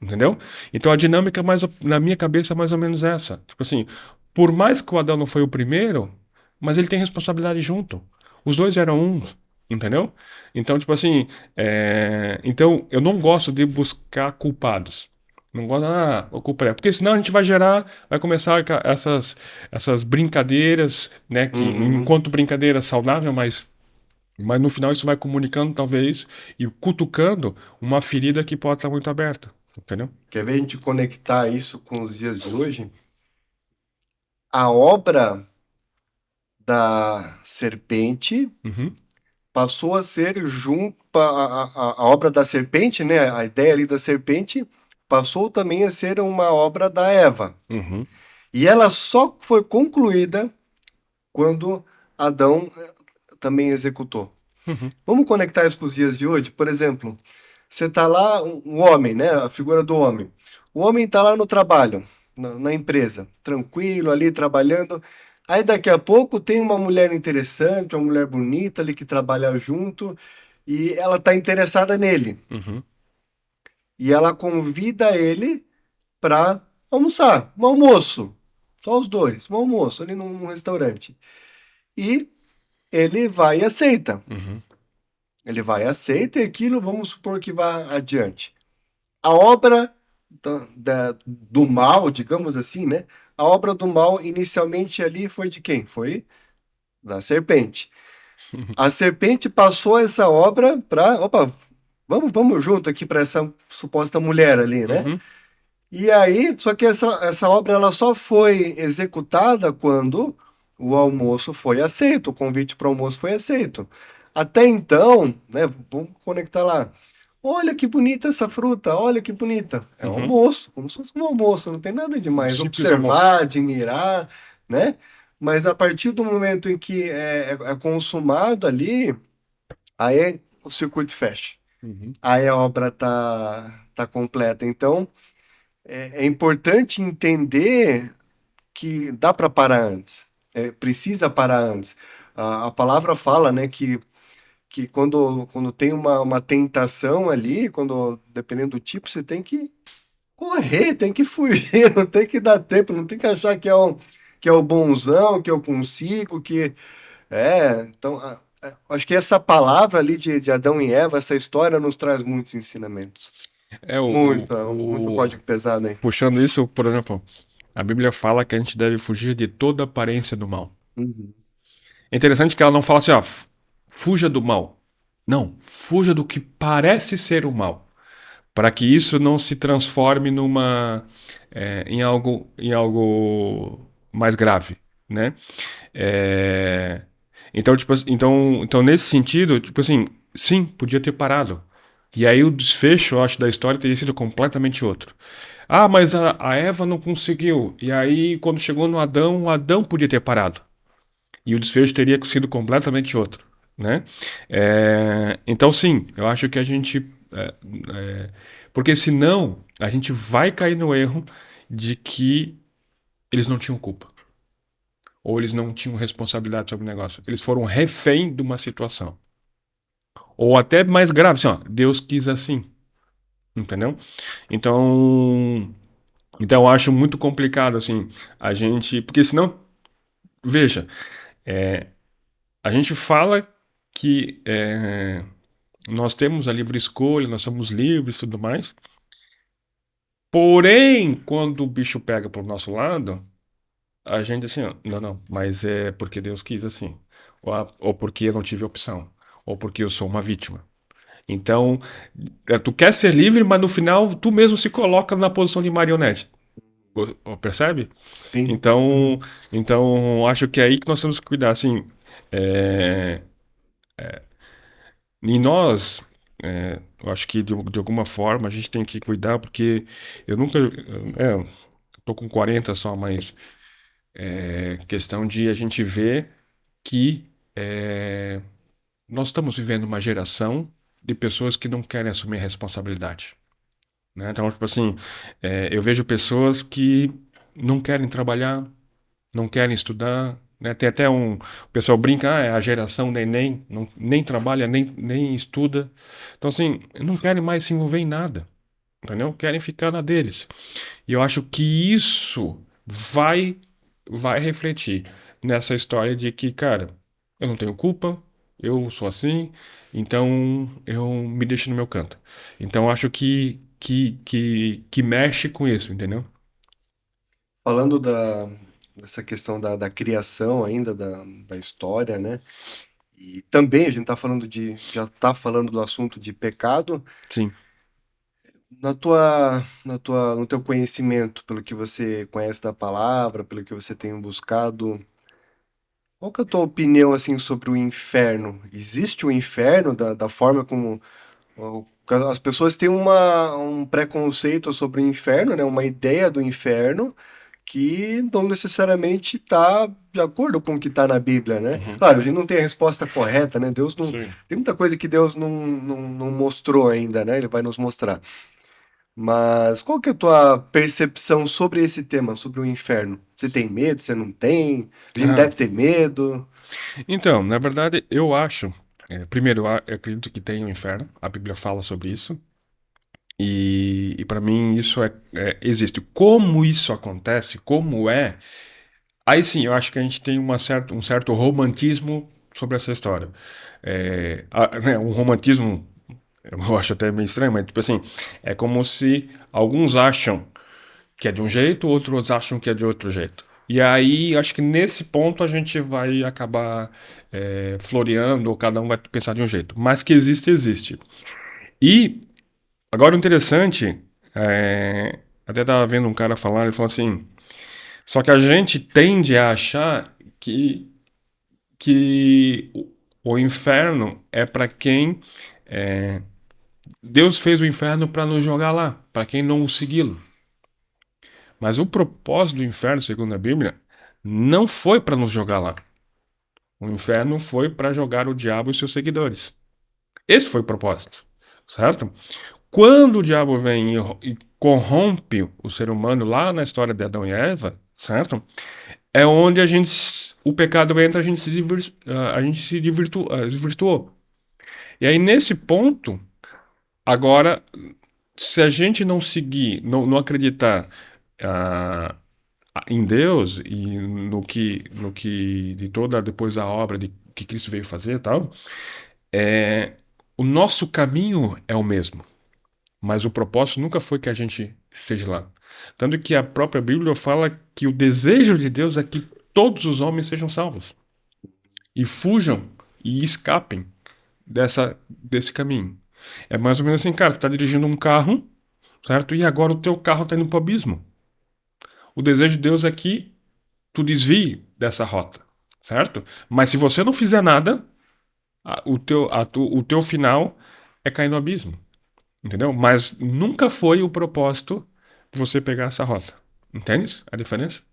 Entendeu? Então a dinâmica na minha cabeça é mais ou menos essa. Tipo assim, por mais que o Adão não foi o primeiro, mas ele tem responsabilidade junto. Os dois eram um, entendeu? Então, tipo assim, então eu não gosto de buscar culpados. Não gosto, o culpa é. Porque senão a gente vai começar essas brincadeiras, né? Que Uhum. enquanto brincadeira saudável, mas no final isso vai comunicando, talvez, e cutucando uma ferida que pode estar muito aberta. Entendeu? Quer ver a gente conectar isso com os dias de hoje? A obra da serpente Uhum, passou a ser junto a obra da serpente, né? A ideia ali da serpente passou também a ser uma obra da Eva. uhum, E ela só foi concluída quando Adão também executou. uhum, Vamos conectar isso com os dias de hoje? Por exemplo, você tá lá, um homem, né? A figura do homem. O homem tá lá no trabalho, na empresa, tranquilo ali, trabalhando. Aí daqui a pouco tem uma mulher interessante, uma mulher bonita ali que trabalha junto, e ela tá interessada nele. uhum, E ela convida ele para almoçar, um almoço. Só os dois, um almoço ali num restaurante. E ele vai e aceita. uhum, Ele vai e aceita e aquilo, vamos supor que vá adiante. A obra do mal, digamos assim, né? A obra do mal inicialmente ali foi de quem? Foi da serpente. A serpente passou essa obra para, opa, vamos junto aqui para essa suposta mulher ali, né? uhum, E aí, só que essa obra ela só foi executada quando o almoço foi aceito, o convite para o almoço foi aceito. Até então, né, vamos conectar lá. Olha que bonita essa fruta, olha que bonita. É um uhum. almoço, como se fosse um almoço, não tem nada demais. Simples almoço. Observar, admirar, né? Mas a partir do momento em que é consumado ali, aí o circuito fecha. Uhum. Aí a obra tá completa. Então, é importante entender que dá para parar antes. Precisa parar antes. A palavra fala, né, que quando tem uma tentação ali, dependendo do tipo, você tem que correr, tem que fugir, não tem que dar tempo, não tem que achar que é o bonzão, que eu consigo, que então acho que essa palavra ali de Adão e Eva, essa história nos traz muitos ensinamentos. É Muito código pesado aí. puxando isso, por exemplo, a Bíblia fala que a gente deve fugir de toda aparência do mal. Uhum. É interessante que ela não fala assim, ó, fuja do mal. Não, fuja do que parece ser o mal, para que isso não se transforme em algo mais grave, né? É, então, nesse sentido, tipo assim, sim, podia ter parado. E aí o desfecho, eu acho, da história teria sido completamente outro. Ah, mas a Eva não conseguiu. E aí, quando chegou no Adão, o Adão podia ter parado. E o desfecho teria sido completamente outro, né? Então, sim, eu acho que a gente... porque senão, a gente vai cair no erro de que eles não tinham culpa. Ou eles não tinham responsabilidade sobre o negócio. Eles foram refém de uma situação. Ou até mais grave, assim, ó, Deus quis assim, entendeu? Então, então eu acho muito complicado, assim, a gente. Porque senão, veja, a gente fala que nós temos a livre escolha, nós somos livres e tudo mais. Porém, quando o bicho pega pro nosso lado, a gente assim, ó, não, não, mas é porque Deus quis assim. Ou porque eu não tive opção. Ou porque eu sou uma vítima. Então, tu quer ser livre, mas no final tu mesmo se coloca na posição de marionete. Percebe? Sim. Então, Uhum. então acho que é aí que nós temos que cuidar. Assim, é, e nós, eu acho que de alguma forma a gente tem que cuidar, porque eu nunca. Eu tô com 40 só, mas questão de a gente ver que nós estamos vivendo uma geração de pessoas que não querem assumir a responsabilidade. Né? Então, tipo assim, eu vejo pessoas que não querem trabalhar, não querem estudar, né? Tem até o pessoal brinca, é a geração neném, nem trabalha, nem estuda. Então, assim, não querem mais se envolver em nada. entendeu? Querem ficar na deles. E eu acho que isso vai vai refletir nessa história de que, cara, eu não tenho culpa, eu sou assim, então eu me deixo no meu canto. Então eu acho que mexe com isso, entendeu? Falando dessa questão da criação ainda, da história, né? E também a gente tá falando já tá falando do assunto de pecado. Sim. No teu conhecimento, pelo que você conhece da palavra, pelo que você tem buscado, qual que é a tua opinião assim sobre o inferno? Existe o inferno da forma como as pessoas têm um preconceito sobre o inferno, né? Uma ideia do inferno que não necessariamente está de acordo com o que está na Bíblia, né? Uhum. Claro, a gente não tem a resposta correta, né? Deus não Sim. tem muita coisa que Deus não mostrou ainda, né? Ele vai nos mostrar. Mas qual que é a tua percepção sobre esse tema, sobre o inferno? Você tem medo? Você não tem? A gente Ah, deve ter medo? então, na verdade, eu acho. Primeiro, eu acredito que tem o inferno. A Bíblia fala sobre isso. E para mim isso existe. Como isso acontece, como é. Aí sim, eu acho que a gente tem um certo romantismo sobre essa história. Né, um romantismo, eu acho até meio estranho, mas tipo assim, é como se alguns acham que é de um jeito, outros acham que é de outro jeito. E aí, acho que nesse ponto a gente vai acabar floreando, ou cada um vai pensar de um jeito. Mas que existe, existe. E agora o interessante, até estava vendo um cara falar, ele falou assim, só que a gente tende a achar que o inferno é para quem Deus fez o inferno para nos jogar lá, para quem não o segui-lo. Mas o propósito do inferno, segundo a Bíblia, não foi para nos jogar lá. O inferno foi para jogar o diabo e seus seguidores. Esse foi o propósito, certo? Quando o diabo vem e corrompe o ser humano lá na história de Adão e Eva, certo? É onde o pecado entra, a gente se desvirtuou. E aí nesse ponto, agora, se a gente não seguir, não acreditar ah, em Deus e no que de toda depois a obra de que Cristo veio fazer, e tal, é, o nosso caminho é o mesmo. Mas o propósito nunca foi que a gente esteja lá. Tanto que a própria Bíblia fala que o desejo de Deus é que todos os homens sejam salvos e fujam e escapem desse caminho. É mais ou menos assim, cara, tu tá dirigindo um carro, certo? E agora o teu carro tá indo pro abismo. O desejo de Deus é que tu desvie dessa rota, certo? Mas se você não fizer nada, o teu final é cair no abismo. Entendeu? Mas nunca foi o propósito de você pegar essa rota. Entende a diferença?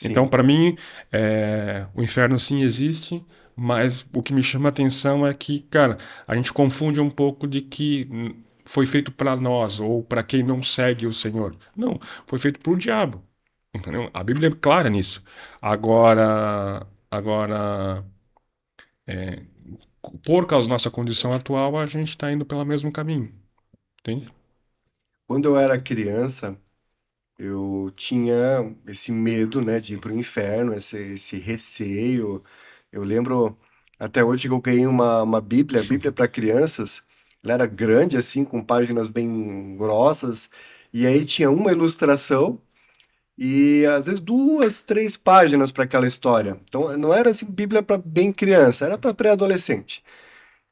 Então, Sim. para mim, o inferno sim existe, mas o que me chama a atenção é que, cara, a gente confunde um pouco de que foi feito para nós ou para quem não segue o Senhor. Não, foi feito para o diabo. Entendeu? A Bíblia é clara nisso. Agora, por causa da nossa condição atual, a gente está indo pelo mesmo caminho. Entende? Quando eu era criança, eu tinha esse medo, né, de ir para o inferno, esse receio. Eu lembro até hoje que eu ganhei uma Bíblia para crianças. Ela era grande, assim, com páginas bem grossas. E aí tinha uma ilustração e às vezes duas, três páginas para aquela história. Então não era assim Bíblia para bem criança, era para pré-adolescente.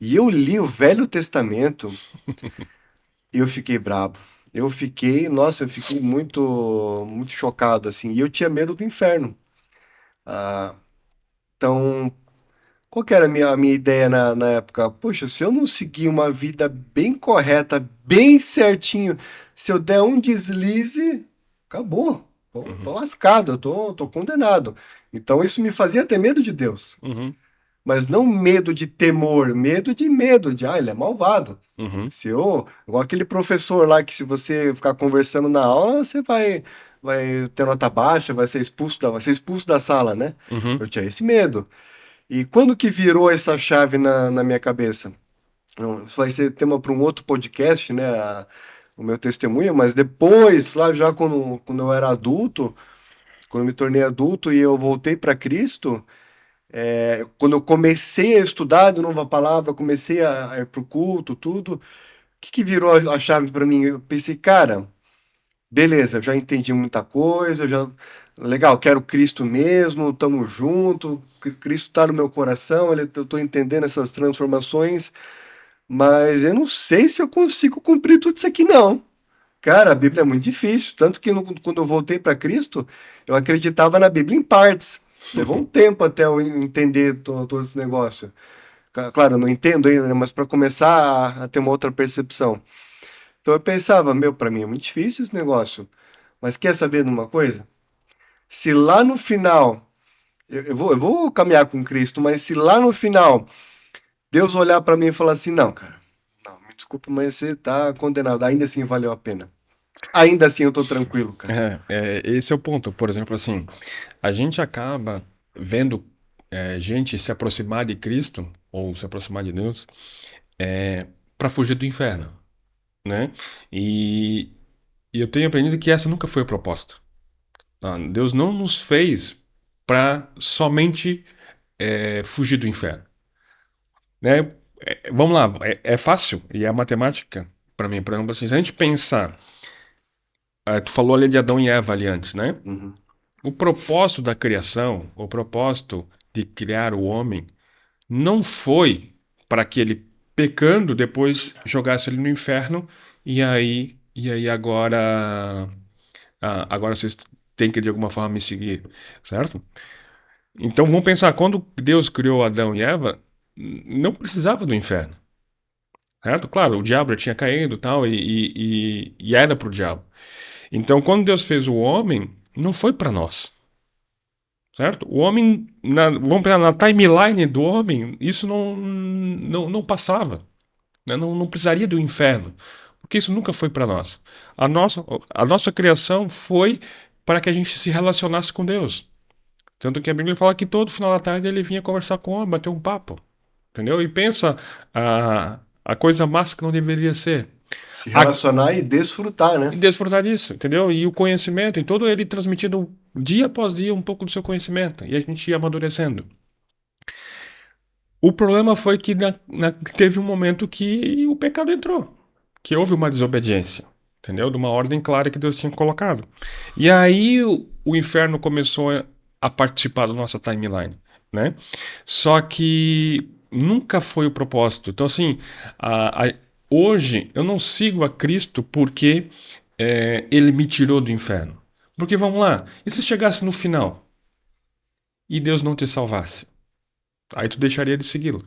E eu li o Velho Testamento e eu fiquei brabo. Nossa, eu fiquei muito chocado assim. E eu tinha medo do inferno. Então, qual que era a minha ideia na época? Poxa, se eu não seguir uma vida bem correta, bem certinho, se eu der um deslize, acabou. Tô Uhum. lascado, tô condenado. Então isso me fazia ter medo de Deus. Uhum. Mas não medo de temor, medo de, ele é malvado. Uhum. Se eu, igual aquele professor lá que se você ficar conversando na aula, você vai ter nota baixa, vai ser expulso da sala, né? Eu Uhum. tinha esse medo. E quando que virou essa chave na minha cabeça? Não, isso vai ser tema para um outro podcast, né? o meu testemunho, mas depois, lá já quando eu era adulto, quando eu me tornei adulto e eu voltei para Cristo, quando eu comecei a estudar de novo a palavra, comecei a ir pro culto, tudo, o que virou a chave para mim? Eu pensei, cara, beleza, eu já entendi muita coisa, eu já legal, quero Cristo mesmo, tamo junto, Cristo tá no meu coração, eu tô entendendo essas transformações, mas eu não sei se eu consigo cumprir tudo isso aqui não. Cara, a Bíblia é muito difícil, tanto que quando eu voltei para Cristo, eu acreditava na Bíblia em partes. Levou um tempo até eu entender todo esse negócio. Claro, eu não entendo ainda, né, mas para começar a ter uma outra percepção. Então eu pensava, meu, para mim é muito difícil esse negócio. Mas quer saber de uma coisa? Se lá no final, eu vou caminhar com Cristo, mas se lá no final Deus olhar para mim e falar assim, não, cara, não, me desculpa, mas você tá condenado, ainda assim valeu a pena. Ainda assim eu tô tranquilo, cara. Esse é o ponto. Por exemplo, assim, a gente acaba vendo gente se aproximar de Cristo ou se aproximar de Deus para fugir do inferno, né? E, e eu tenho aprendido que essa nunca foi a proposta. Tá? Deus não nos fez para somente fugir do inferno, né? Vamos lá, é fácil e é a matemática para mim. Por exemplo, assim, se a gente pensar, tu falou ali de Adão e Eva ali antes, né? Uhum. O propósito da criação, o propósito de criar o homem, não foi para que ele, pecando, depois jogasse ele no inferno e aí agora vocês têm que de alguma forma me seguir, certo? Então vamos pensar, quando Deus criou Adão e Eva, não precisava do inferno, certo? Claro, o diabo já tinha caído tal, e era para o diabo. Então quando Deus fez o homem, não foi para nós. Certo? O homem, vamos pegar na timeline do homem, isso não passava, né? Não precisaria do inferno, porque isso nunca foi para nós. A nossa, a nossa criação foi para que a gente se relacionasse com Deus. Tanto que a Bíblia fala que todo final da tarde ele vinha conversar com o homem, bater um papo. Entendeu? E pensa a coisa massa que não deveria ser. Se A, relacionar e desfrutar, e né? desfrutar disso, entendeu? E o conhecimento, e todo ele transmitindo dia após dia um pouco do seu conhecimento. E a gente ia amadurecendo. O problema foi que teve um momento que o pecado entrou, que houve uma desobediência, entendeu? De uma ordem clara que Deus tinha colocado. E aí o inferno começou a participar da nossa timeline, né? Só que nunca foi o propósito. Então, assim, hoje eu não sigo a Cristo porque ele me tirou do inferno. Porque vamos lá, e se chegasse no final e Deus não te salvasse? Aí tu deixaria de segui-lo.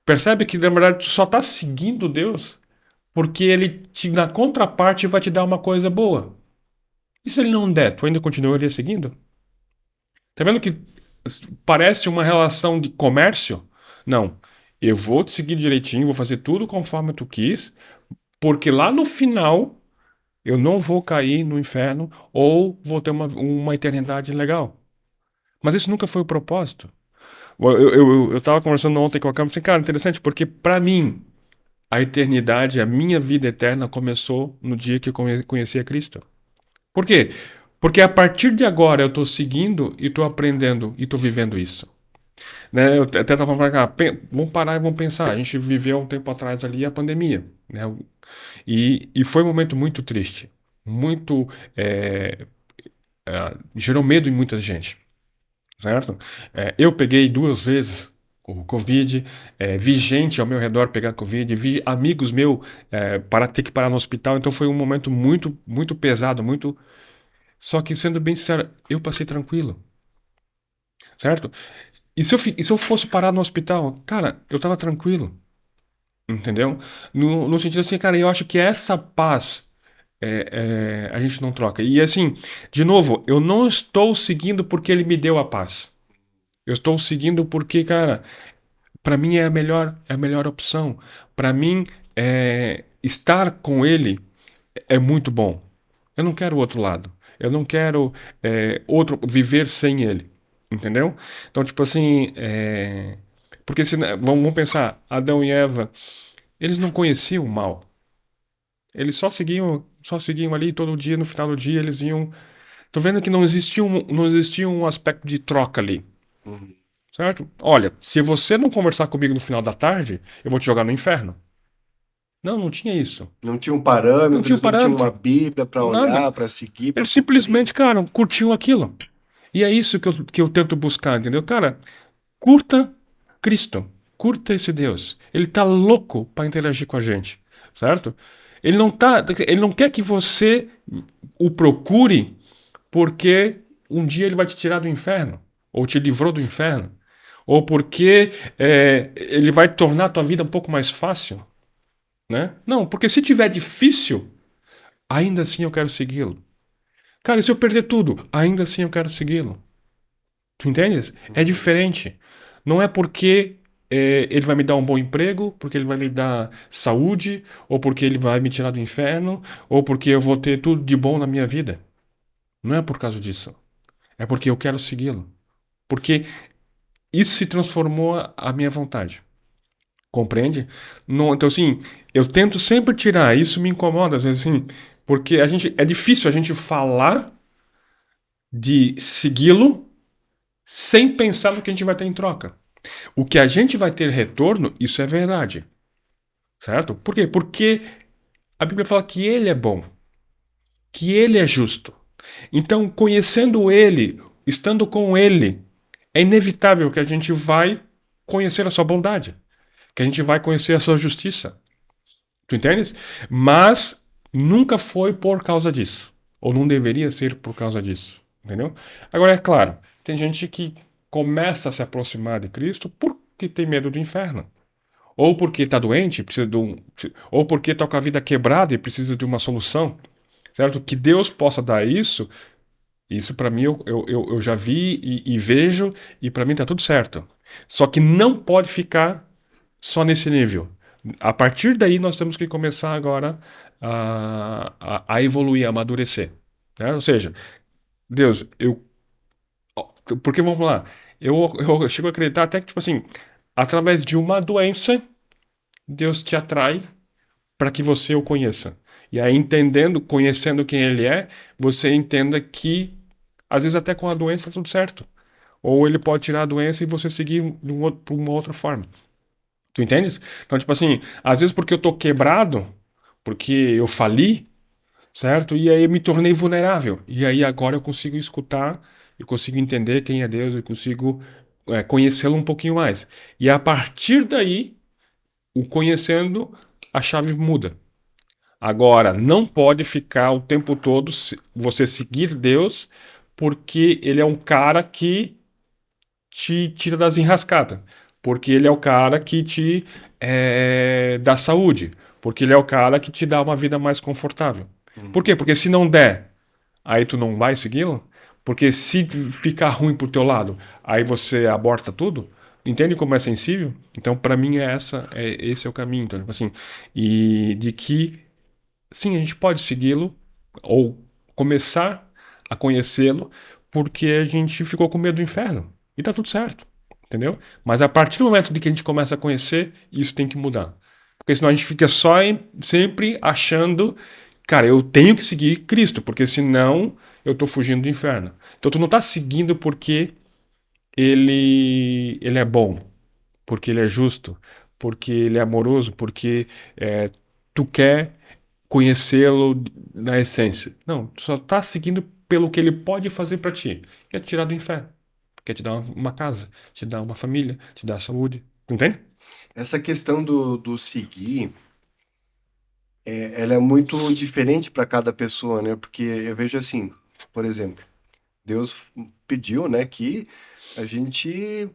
Percebe que na verdade tu só está seguindo Deus porque ele na contraparte vai te dar uma coisa boa. E se ele não der, tu ainda continuaria seguindo? Tá vendo que parece uma relação de comércio? Não. Eu vou te seguir direitinho, vou fazer tudo conforme tu quis, porque lá no final eu não vou cair no inferno ou vou ter uma eternidade legal. Mas esse nunca foi o propósito. Eu tava conversando ontem com a Câmara e falei, cara, interessante, porque para mim, a eternidade, a minha vida eterna começou no dia que eu conheci a Cristo. Por quê? Porque a partir de agora eu estou seguindo e estou aprendendo e estou vivendo isso. Né? Eu até estava falando, vamos parar e vamos pensar. A gente viveu um tempo atrás ali a pandemia. Né? E foi um momento muito triste. Muito. Gerou medo em muita gente. Certo? Eu peguei 2 vezes o Covid, vi gente ao meu redor pegar Covid, vi amigos meus ter que parar no hospital, então foi um momento muito, muito pesado, muito. Só que, sendo bem sincero, eu passei tranquilo, certo? E se eu fosse parar no hospital, cara, eu tava tranquilo, entendeu? No sentido assim, cara, eu acho que essa paz a gente não troca. E assim, de novo, eu não estou seguindo porque ele me deu a paz. Eu estou seguindo porque, cara, para mim é a melhor opção. Para mim, estar com ele é muito bom. Eu não quero o outro lado. Eu não quero outro viver sem ele. Entendeu? Então, tipo assim, porque se, vamos pensar, Adão e Eva, eles não conheciam o mal. Eles só seguiam ali todo dia, no final do dia eles iam. Tô vendo que não existia um aspecto de troca ali, Uhum. certo? Olha, se você não conversar comigo no final da tarde, eu vou te jogar no inferno. Não, não tinha isso. Não tinha um Não parâmetro, tinha um eles não tinham uma parâmetro, Bíblia para nada. olhar, para seguir, para Eles cumprir. simplesmente, cara, curtiam aquilo. E é isso que eu tento buscar, entendeu? Cara, curta Cristo, curta esse Deus. Ele tá louco para interagir com a gente, certo? Ele não quer que você o procure porque um dia ele vai te tirar do inferno, ou te livrou do inferno, ou porque ele vai tornar a tua vida um pouco mais fácil, né? Não, porque se tiver difícil, ainda assim eu quero segui-lo. Cara, e se eu perder tudo, ainda assim eu quero segui-lo. Tu entendes? É Uhum. diferente. Não é porque ele vai me dar um bom emprego, porque ele vai me dar saúde, ou porque ele vai me tirar do inferno, ou porque eu vou ter tudo de bom na minha vida. Não é por causa disso. É porque eu quero segui-lo. Porque isso se transformou a minha vontade. Compreende? Não, então, assim, eu tento sempre tirar. Isso me incomoda, às vezes, assim, porque é difícil a gente falar de segui-lo sem pensar no que a gente vai ter em troca. O que a gente vai ter retorno, isso é verdade, certo? Por quê? Porque a Bíblia fala que ele é bom, que ele é justo. Então, conhecendo ele, estando com ele, é inevitável que a gente vai conhecer a sua bondade, que a gente vai conhecer a sua justiça. Tu entendes? Mas nunca foi por causa disso. Ou não deveria ser por causa disso. Entendeu? Agora, é claro, tem gente que começa a se aproximar de Cristo porque tem medo do inferno. Ou porque está doente, precisa de um. Ou porque está com a vida quebrada e precisa de uma solução. Certo? Que Deus possa dar isso, isso para mim eu já vi e vejo, e para mim está tudo certo. Só que não pode ficar só nesse nível. A partir daí nós temos que começar agora a evoluir, a amadurecer. Né? Ou seja, Deus, porque vamos lá, eu chego a acreditar até que, tipo assim, através de uma doença, Deus te atrai para que você o conheça. E aí, entendendo, conhecendo quem ele é, você entenda que, às vezes, até com a doença, tá tudo certo. Ou ele pode tirar a doença e você seguir por uma outra forma. Tu entendes? Então, tipo assim, às vezes porque eu tô quebrado, porque eu fali, certo? E aí eu me tornei vulnerável. E aí agora eu consigo escutar, eu consigo entender quem é Deus, eu consigo conhecê-lo um pouquinho mais. E a partir daí, o conhecendo, a chave muda. Agora, não pode ficar o tempo todo você seguir Deus, porque ele é um cara que te tira das enrascadas. Porque ele é o cara que te dá saúde. Porque ele é o cara que te dá uma vida mais confortável. Por quê? Uhum. Porque se não der, aí tu não vai segui-lo. Porque se ficar ruim pro teu lado, aí você aborta tudo. Entende como é sensível? Então, para mim, esse é o caminho. Então, tipo assim, e de que sim, a gente pode segui-lo ou começar a conhecê-lo porque a gente ficou com medo do inferno. E tá tudo certo, entendeu? Mas a partir do momento de que a gente começa a conhecer, isso tem que mudar. Porque senão a gente fica só sempre achando, cara, eu tenho que seguir Cristo, porque senão eu tô fugindo do inferno. Então tu não tá seguindo porque ele é bom, porque ele é justo, porque ele é amoroso, porque tu quer conhecê-lo na essência. Não, tu só está seguindo pelo que ele pode fazer para ti. Quer te tirar do inferno. Quer te dar uma casa, te dar uma família, te dar saúde. Entende? Essa questão do seguir, ela é muito diferente para cada pessoa, né? Porque eu vejo assim, por exemplo, Deus pediu, né, que a gente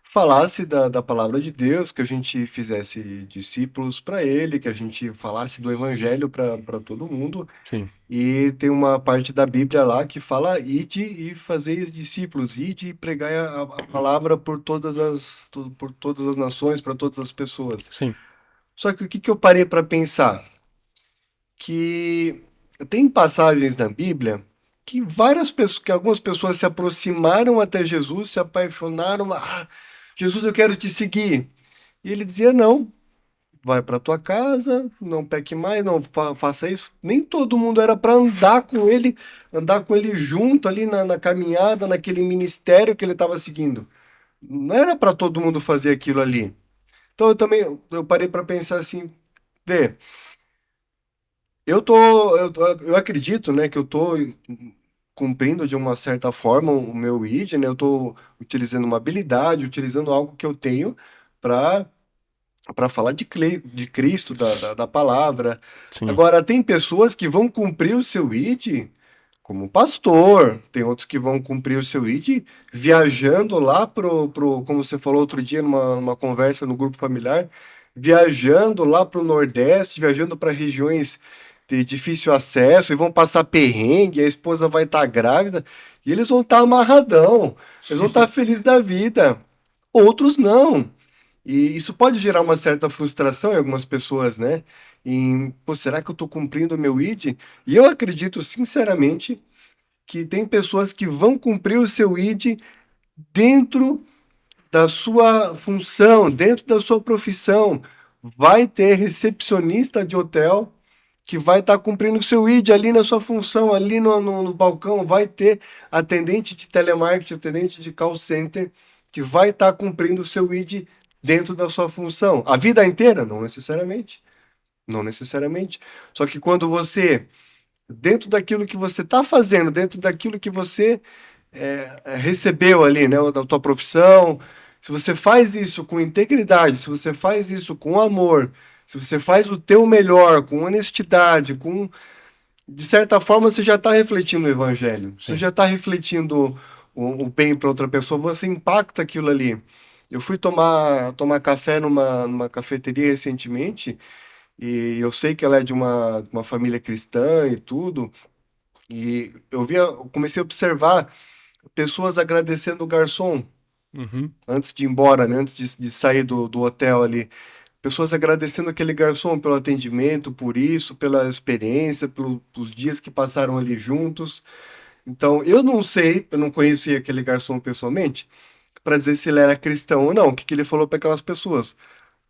falasse da palavra de Deus, que a gente fizesse discípulos para Ele, que a gente falasse do Evangelho para todo mundo. Sim, E tem uma parte da Bíblia lá que fala: ide e fazeis discípulos, ide e pregai a palavra por todas as nações, para todas as pessoas. sim, Só que o que que eu parei para pensar? Que tem passagens na Bíblia que várias pessoas, que algumas pessoas se aproximaram até Jesus, se apaixonaram, Jesus, eu quero te seguir. E ele dizia não. vai para tua casa, não peque mais, não faça isso. Nem todo mundo era para andar com ele junto ali na caminhada, naquele ministério que ele estava seguindo. Não era para todo mundo fazer aquilo ali. Então eu parei para pensar assim, vê, eu acredito, né, que eu tô cumprindo de uma certa forma o meu ID, né? Eu tô utilizando uma habilidade, utilizando algo que eu tenho para falar de Cristo, da palavra. Sim, Agora, tem pessoas que vão cumprir o seu ID como pastor, tem outros que vão cumprir o seu ID viajando lá como você falou outro dia numa conversa no grupo familiar, viajando lá pro Nordeste, viajando para regiões de difícil acesso e vão passar perrengue, a esposa vai estar grávida e eles vão estar amarradão, eles vão estar felizes da vida. Outros não. E isso pode gerar uma certa frustração em algumas pessoas, né? Em, pô, será que eu estou cumprindo o meu ID? E eu acredito sinceramente que tem pessoas que vão cumprir o seu ID dentro da sua função, dentro da sua profissão. Vai ter recepcionista de hotel que vai estar cumprindo o seu ID ali na sua função, ali no balcão. Vai ter atendente de telemarketing, atendente de call center que vai estar cumprindo o seu ID dentro da sua função. A vida inteira? Não necessariamente. Não necessariamente. Só que quando você, dentro daquilo que você está fazendo, dentro daquilo que você recebeu ali, né, da tua profissão, se você faz isso com integridade, se você faz isso com amor, se você faz o teu melhor, com honestidade, de certa forma você já está refletindo o evangelho, você sim. já está refletindo o bem para outra pessoa, você impacta aquilo ali. Eu fui tomar café numa cafeteria recentemente, e eu sei que ela é de uma família cristã e tudo, e eu comecei a observar pessoas agradecendo o garçom Uhum. antes de ir embora, né? Antes de sair do hotel ali. Pessoas agradecendo aquele garçom pelo atendimento, por isso, pela experiência, pelos dias que passaram ali juntos. Então, eu não sei, eu não conheci aquele garçom pessoalmente, para dizer se ele era cristão ou não, o que, que ele falou para aquelas pessoas.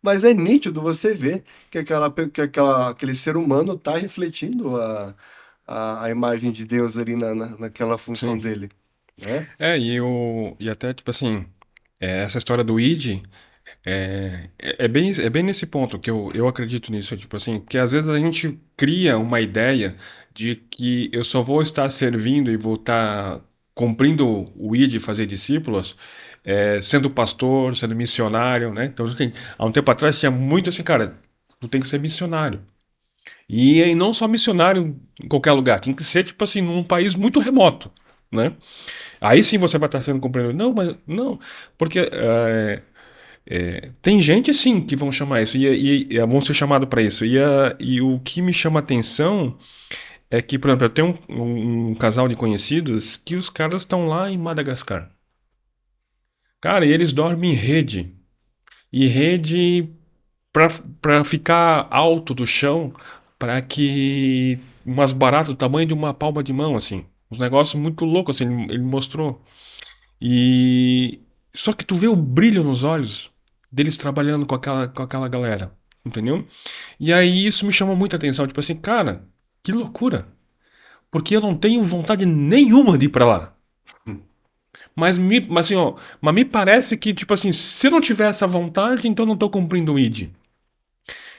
Mas é nítido você ver que aquele ser humano está refletindo a imagem de Deus ali naquela função Sim. dele, né? E até, tipo assim, essa história do id é bem nesse ponto que eu acredito nisso, tipo assim, que às vezes a gente cria uma ideia de que eu só vou estar servindo e vou estar cumprindo o id, fazer discípulos, sendo pastor, sendo missionário, né? Então, assim, há um tempo atrás tinha muito assim, cara, tu tem que ser missionário. E não só missionário em qualquer lugar, tem que ser, tipo assim, num país muito remoto, né? Aí sim você vai estar sendo compreendido. Não, mas não, porque tem gente sim que vão chamar isso e vão ser chamados para isso. E o que me chama atenção é que, por exemplo, eu tenho um casal de conhecidos que os caras estão lá em Madagascar. Cara, e eles dormem em rede. E rede para ficar alto do chão, para que umas baratas do tamanho de uma palma de mão, assim. Uns negócios muito loucos, assim, ele mostrou. E só que tu vê o brilho nos olhos deles trabalhando com aquela galera, entendeu? E aí isso me chama muita atenção, tipo assim, cara, que loucura. Porque eu não tenho vontade nenhuma de ir pra lá. Mas assim, ó, mas me parece que, tipo assim, se eu não tiver essa vontade, então eu não tô cumprindo o ID.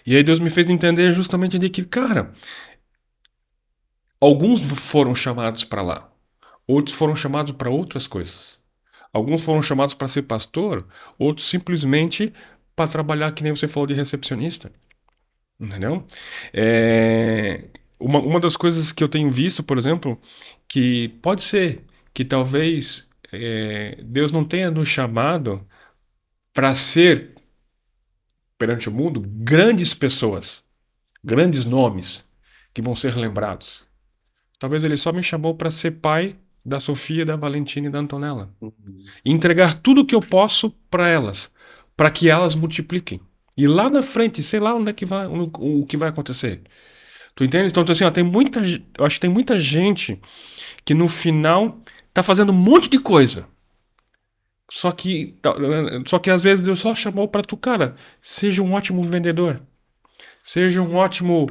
E aí Deus me fez entender justamente de que, cara, alguns foram chamados pra lá, outros foram chamados pra outras coisas. Alguns foram chamados para ser pastor, outros simplesmente para trabalhar, que nem você falou, de recepcionista. Entendeu? Uma das coisas que eu tenho visto, por exemplo, que pode ser que talvez Deus não tenha nos chamado para ser, perante o mundo, grandes pessoas, grandes nomes que vão ser lembrados. Talvez Ele só me chamou para ser pai da Sofia, da Valentina e da Antonella. Uhum. E entregar tudo o que eu posso para elas, para que elas multipliquem. E lá na frente, sei lá onde é que vai, o que vai acontecer. Tu entende? Então, assim, ó, eu acho que tem muita gente que no final tá fazendo um monte de coisa. Só que às vezes Deus só chamou para tu, cara, seja um ótimo vendedor. seja um ótimo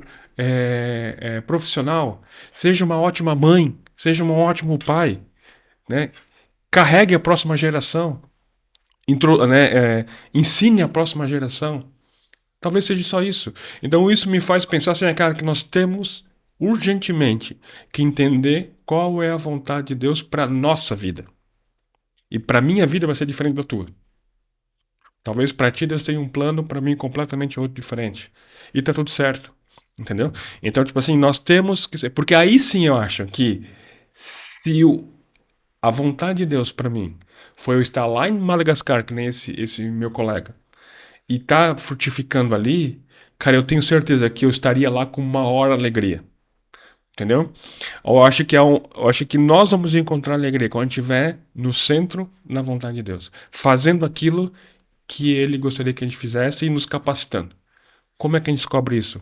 profissional, seja uma ótima mãe, seja um ótimo pai, né? Carregue a próxima geração, ensine a próxima geração. Talvez seja só isso. Então isso me faz pensar assim, cara, que nós temos urgentemente que entender qual é a vontade de Deus para nossa vida. E para minha vida vai ser diferente da tua. Talvez para ti Deus tenha um plano, para mim completamente outro diferente. E tá tudo certo. Entendeu? Então, tipo assim, nós temos que ser. Porque aí sim eu acho que se a vontade de Deus para mim foi eu estar lá em Madagascar, que nem esse meu colega, e tá frutificando ali, cara, eu tenho certeza que eu estaria lá com uma hora alegria. Entendeu? Eu acho que nós vamos encontrar alegria quando a gente estiver no centro, na vontade de Deus, fazendo aquilo que Ele gostaria que a gente fizesse e nos capacitando. Como é que a gente descobre isso?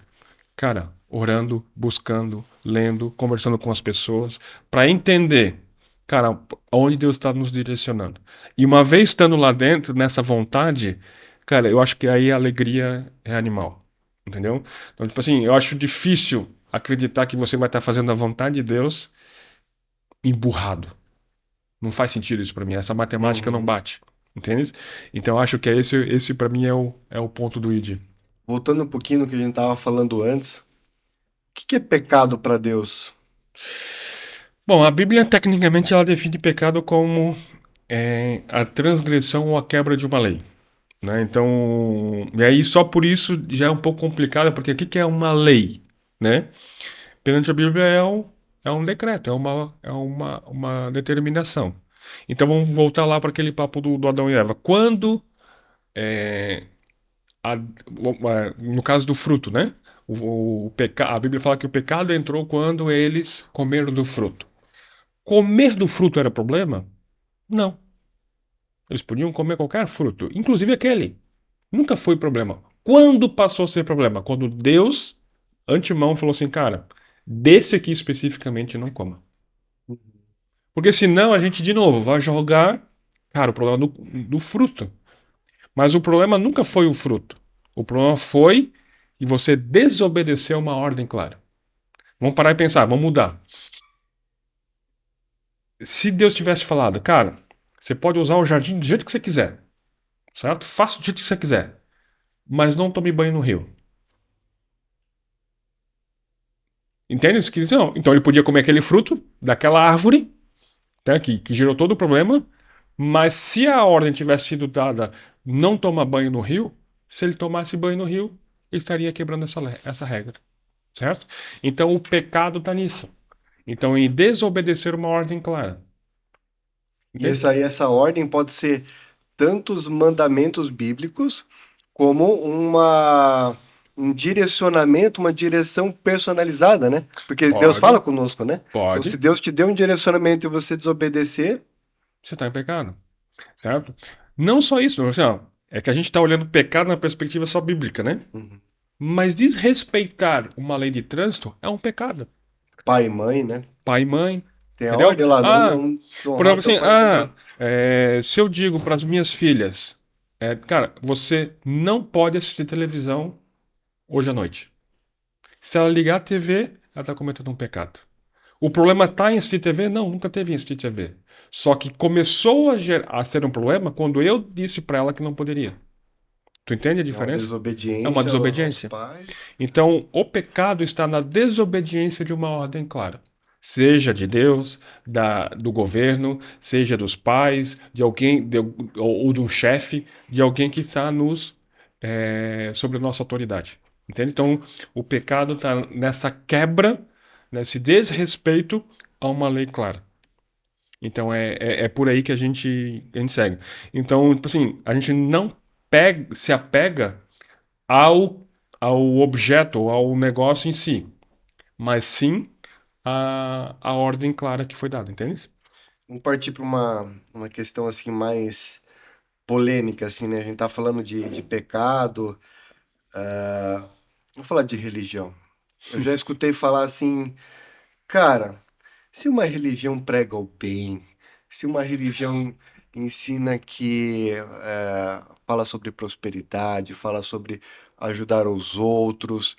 Cara, orando, buscando, lendo, conversando com as pessoas, para entender, cara, aonde Deus está nos direcionando. E uma vez estando lá dentro, nessa vontade, cara, eu acho que aí a alegria é animal. Entendeu? Então, tipo assim, eu acho difícil acreditar que você vai estar fazendo a vontade de Deus emburrado. Não faz sentido isso para mim. Essa matemática não Uhum. bate. Entende? Então, eu acho que esse para mim é o ponto do ID. Voltando um pouquinho no que a gente estava falando antes, o que é pecado para Deus? Bom, a Bíblia tecnicamente ela define pecado como a transgressão ou a quebra de uma lei, né? Então, e aí só por isso já é um pouco complicado, porque o que é uma lei, né? Perante a Bíblia é um decreto, uma determinação. Então vamos voltar lá para aquele papo do Adão e Eva. Quando, no caso do fruto, né? A Bíblia fala que o pecado entrou quando eles comeram do fruto. Comer do fruto era problema? Não. Eles podiam comer qualquer fruto, inclusive aquele. Nunca foi problema. Quando passou a ser problema? Quando Deus, antemão, falou assim, cara, desse aqui especificamente não coma. Porque senão a gente, de novo, vai jogar, cara, o problema do fruto. Mas o problema nunca foi o fruto. O problema foi que você desobedeceu uma ordem clara. Vamos parar e pensar, vamos mudar. Se Deus tivesse falado, cara, você pode usar o jardim do jeito que você quiser, certo? Faça do jeito que você quiser, mas não tome banho no rio. Entende isso que não? Então ele podia comer aquele fruto daquela árvore, né, que gerou todo o problema, mas se a ordem tivesse sido dada não tomar banho no rio, se ele tomasse banho no rio, ele estaria quebrando essa regra, certo? Então o pecado está nisso. Então em desobedecer uma ordem clara. E Entende? essa ordem pode ser tanto os mandamentos bíblicos, como um direcionamento, uma direção personalizada, né? Porque Deus fala Pode, conosco, né? Então, se pode, Deus te deu um direcionamento e você desobedecer, você está em pecado, certo? Não só isso, assim, ó, é que a gente está olhando o pecado na perspectiva só bíblica, né? uhum, Mas desrespeitar uma lei de trânsito é um pecado. pai e mãe, né? Pai e mãe, Tem a entendeu? ordem lá, não, Ah, não por desonrar o exemplo teu assim, pai e tua mãe. se eu digo para as minhas filhas, cara, você não pode assistir televisão hoje à noite. Se ela ligar a TV, ela está cometendo um pecado. O problema está em assistir TV? Não, nunca teve em assistir TV. Só que começou a ser um problema quando eu disse para ela que não poderia. Tu entende a É uma diferença? É uma desobediência aos desobediência. pais. Então, o pecado está na desobediência de uma ordem clara. Seja de Deus, do governo, seja dos pais, de alguém, ou do chefe, de alguém que está sobre a nossa autoridade. Entende? Então, o pecado está nessa quebra, nesse desrespeito a uma lei clara. Então, é por aí que a gente segue. Então, tipo assim, a gente não se apega ao, ao objeto, ao negócio em si, mas sim a ordem clara que foi dada, entende? Vamos partir para uma questão assim mais polêmica, assim, né? A gente tá falando de pecado, vamos falar de religião. Eu já escutei falar assim, cara, se uma religião prega o bem, se uma religião ensina que fala sobre prosperidade, fala sobre ajudar os outros.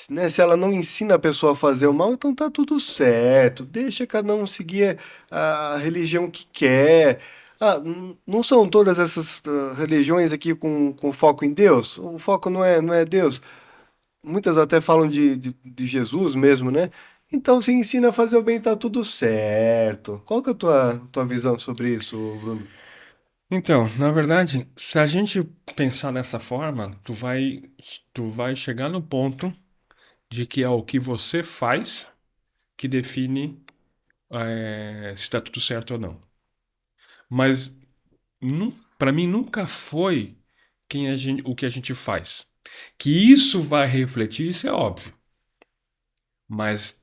Né? Se ela não ensina a pessoa a fazer o mal, então tá tudo certo. Deixa cada um seguir a religião que quer. Ah, não são todas essas religiões aqui com foco em Deus? O foco não é Deus. Muitas até falam de Jesus mesmo, né? Então, se ensina a fazer o bem, tá tudo certo. Qual que é a tua visão sobre isso, Bruno? Então, na verdade, se a gente pensar dessa forma, tu vai chegar no ponto de que é o que você faz que define se está tudo certo ou não. Mas para mim nunca foi o que a gente faz. Que isso vai refletir, isso é óbvio. Mas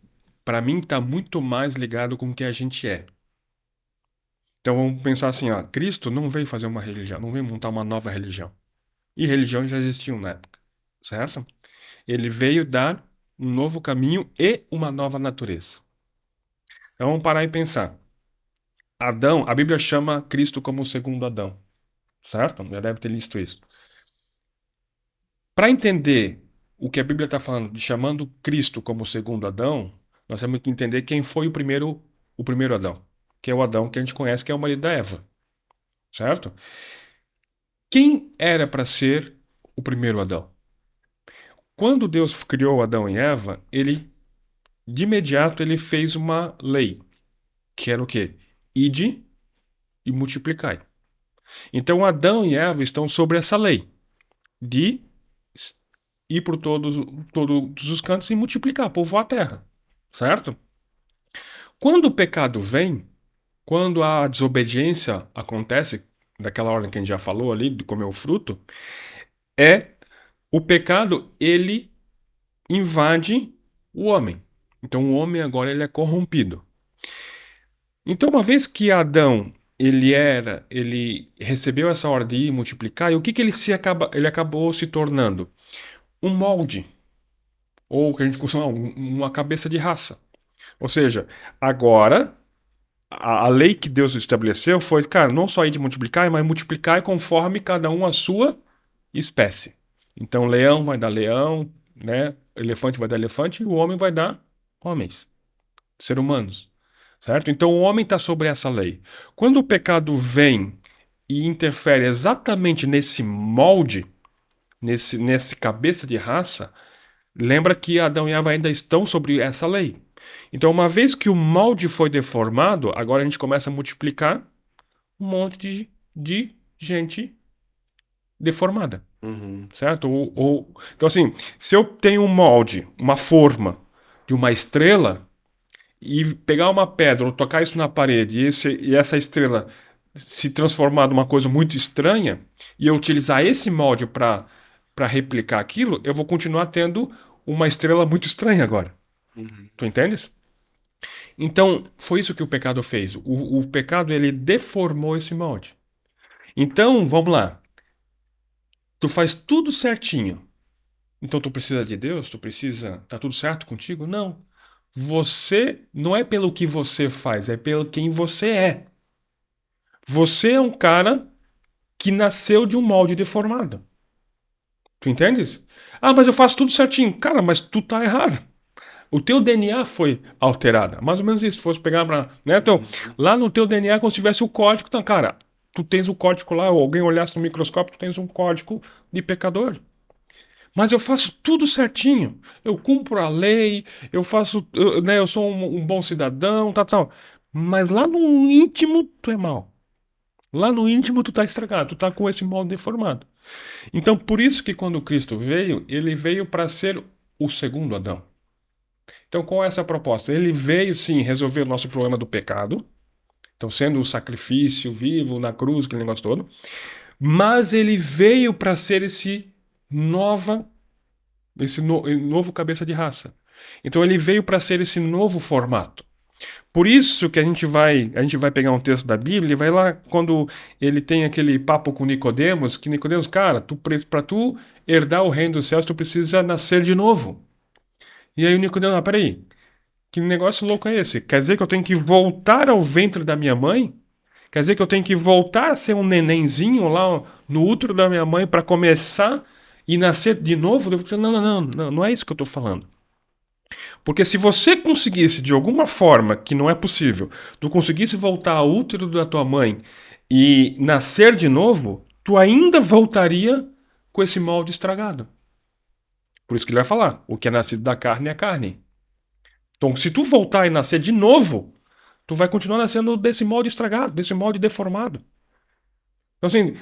para mim está muito mais ligado com o que a gente é. Então vamos pensar assim, ó, Cristo não veio fazer uma religião, não veio montar uma nova religião. E religiões já existiam na época, certo? Ele veio dar um novo caminho e uma nova natureza. Então vamos parar e pensar. Adão, a Bíblia chama Cristo como o segundo Adão, certo? Já deve ter visto isso. Para entender o que a Bíblia está falando, de chamando Cristo como o segundo Adão, nós temos que entender quem foi o primeiro Adão, que é o Adão que a gente conhece, que é o marido da Eva, certo? Quem era para ser o primeiro Adão? Quando Deus criou Adão e Eva, de imediato, ele fez uma lei, que era o quê? Ide e multiplicai. Então, Adão e Eva estão sobre essa lei de ir por todos os cantos e multiplicar, povoar a terra, certo? Quando o pecado vem, quando a desobediência acontece, daquela ordem que a gente já falou ali, de comer o fruto, é o pecado, ele invade o homem. Então o homem agora ele é corrompido. Então uma vez que Adão ele recebeu essa ordem de ir multiplicar, e o que ele acabou se tornando? Um molde, ou o que a gente costuma uma cabeça de raça. Ou seja, agora a lei que Deus estabeleceu foi, cara, não só ir de multiplicar, mas multiplicar conforme cada um a sua espécie. Então, leão vai dar leão, né? Elefante vai dar elefante e o homem vai dar homens, seres humanos, certo? Então, o homem está sobre essa lei. Quando o pecado vem e interfere exatamente nesse molde, nesse cabeça de raça, lembra que Adão e Eva ainda estão sobre essa lei. Então, uma vez que o molde foi deformado, agora a gente começa a multiplicar um monte de gente deformada, Uhum. certo? Então, assim, se eu tenho um molde, uma forma de uma estrela, e pegar uma pedra ou tocar isso na parede e essa estrela se transformar numa coisa muito estranha, e eu utilizar esse molde para replicar aquilo, eu vou continuar tendo uma estrela muito estranha agora. Uhum. Tu entendes? Então, foi isso que o pecado fez. O pecado, ele deformou esse molde. Então, vamos lá. Tu faz tudo certinho. Então, tu precisa de Deus? Tu precisa... Tá tudo certo contigo? Não. Você não é pelo que você faz, é pelo quem você é. Você é um cara que nasceu de um molde deformado. Tu entendes? Ah, mas eu faço tudo certinho. Cara, mas tu tá errado. O teu DNA foi alterado. Mais ou menos isso. Se fosse pegar pra. Né? Então, Uhum. lá no teu DNA, é como se tivesse o código. Então, cara, tu tens o código lá, ou alguém olhasse no microscópio, tu tens um código de pecador. Mas eu faço tudo certinho. Eu cumpro a lei, eu faço. Né, eu sou um bom cidadão, tal, tal. Mas lá no íntimo, tu é mal. Lá no íntimo, tu tá estragado, tu tá com esse molde deformado. Então, por isso que quando Cristo veio, ele veio para ser o segundo Adão. Então, qual é essa proposta? Ele veio, sim, resolver o nosso problema do pecado. Então, sendo o sacrifício vivo na cruz, aquele negócio todo. Mas ele veio para ser esse novo cabeça de raça. Então, ele veio para ser esse novo formato. Por isso que a gente vai pegar um texto da Bíblia e vai lá quando ele tem aquele papo com Nicodemos, que Nicodemos, cara, para tu herdar o reino dos céus, tu precisa nascer de novo. E aí o Nicodemos, peraí, que negócio louco é esse? Quer dizer que eu tenho que voltar ao ventre da minha mãe? Quer dizer que eu tenho que voltar a ser um nenenzinho lá no útero da minha mãe para começar e nascer de novo, eu falo, não, não, não, não, não é isso que eu estou falando. Porque se você conseguisse, de alguma forma, que não é possível, tu conseguisse voltar ao útero da tua mãe e nascer de novo, tu ainda voltaria com esse molde estragado. Por isso que ele vai falar, o que é nascido da carne é carne. Então, se tu voltar e nascer de novo, tu vai continuar nascendo desse molde estragado, desse molde deformado. Então, assim,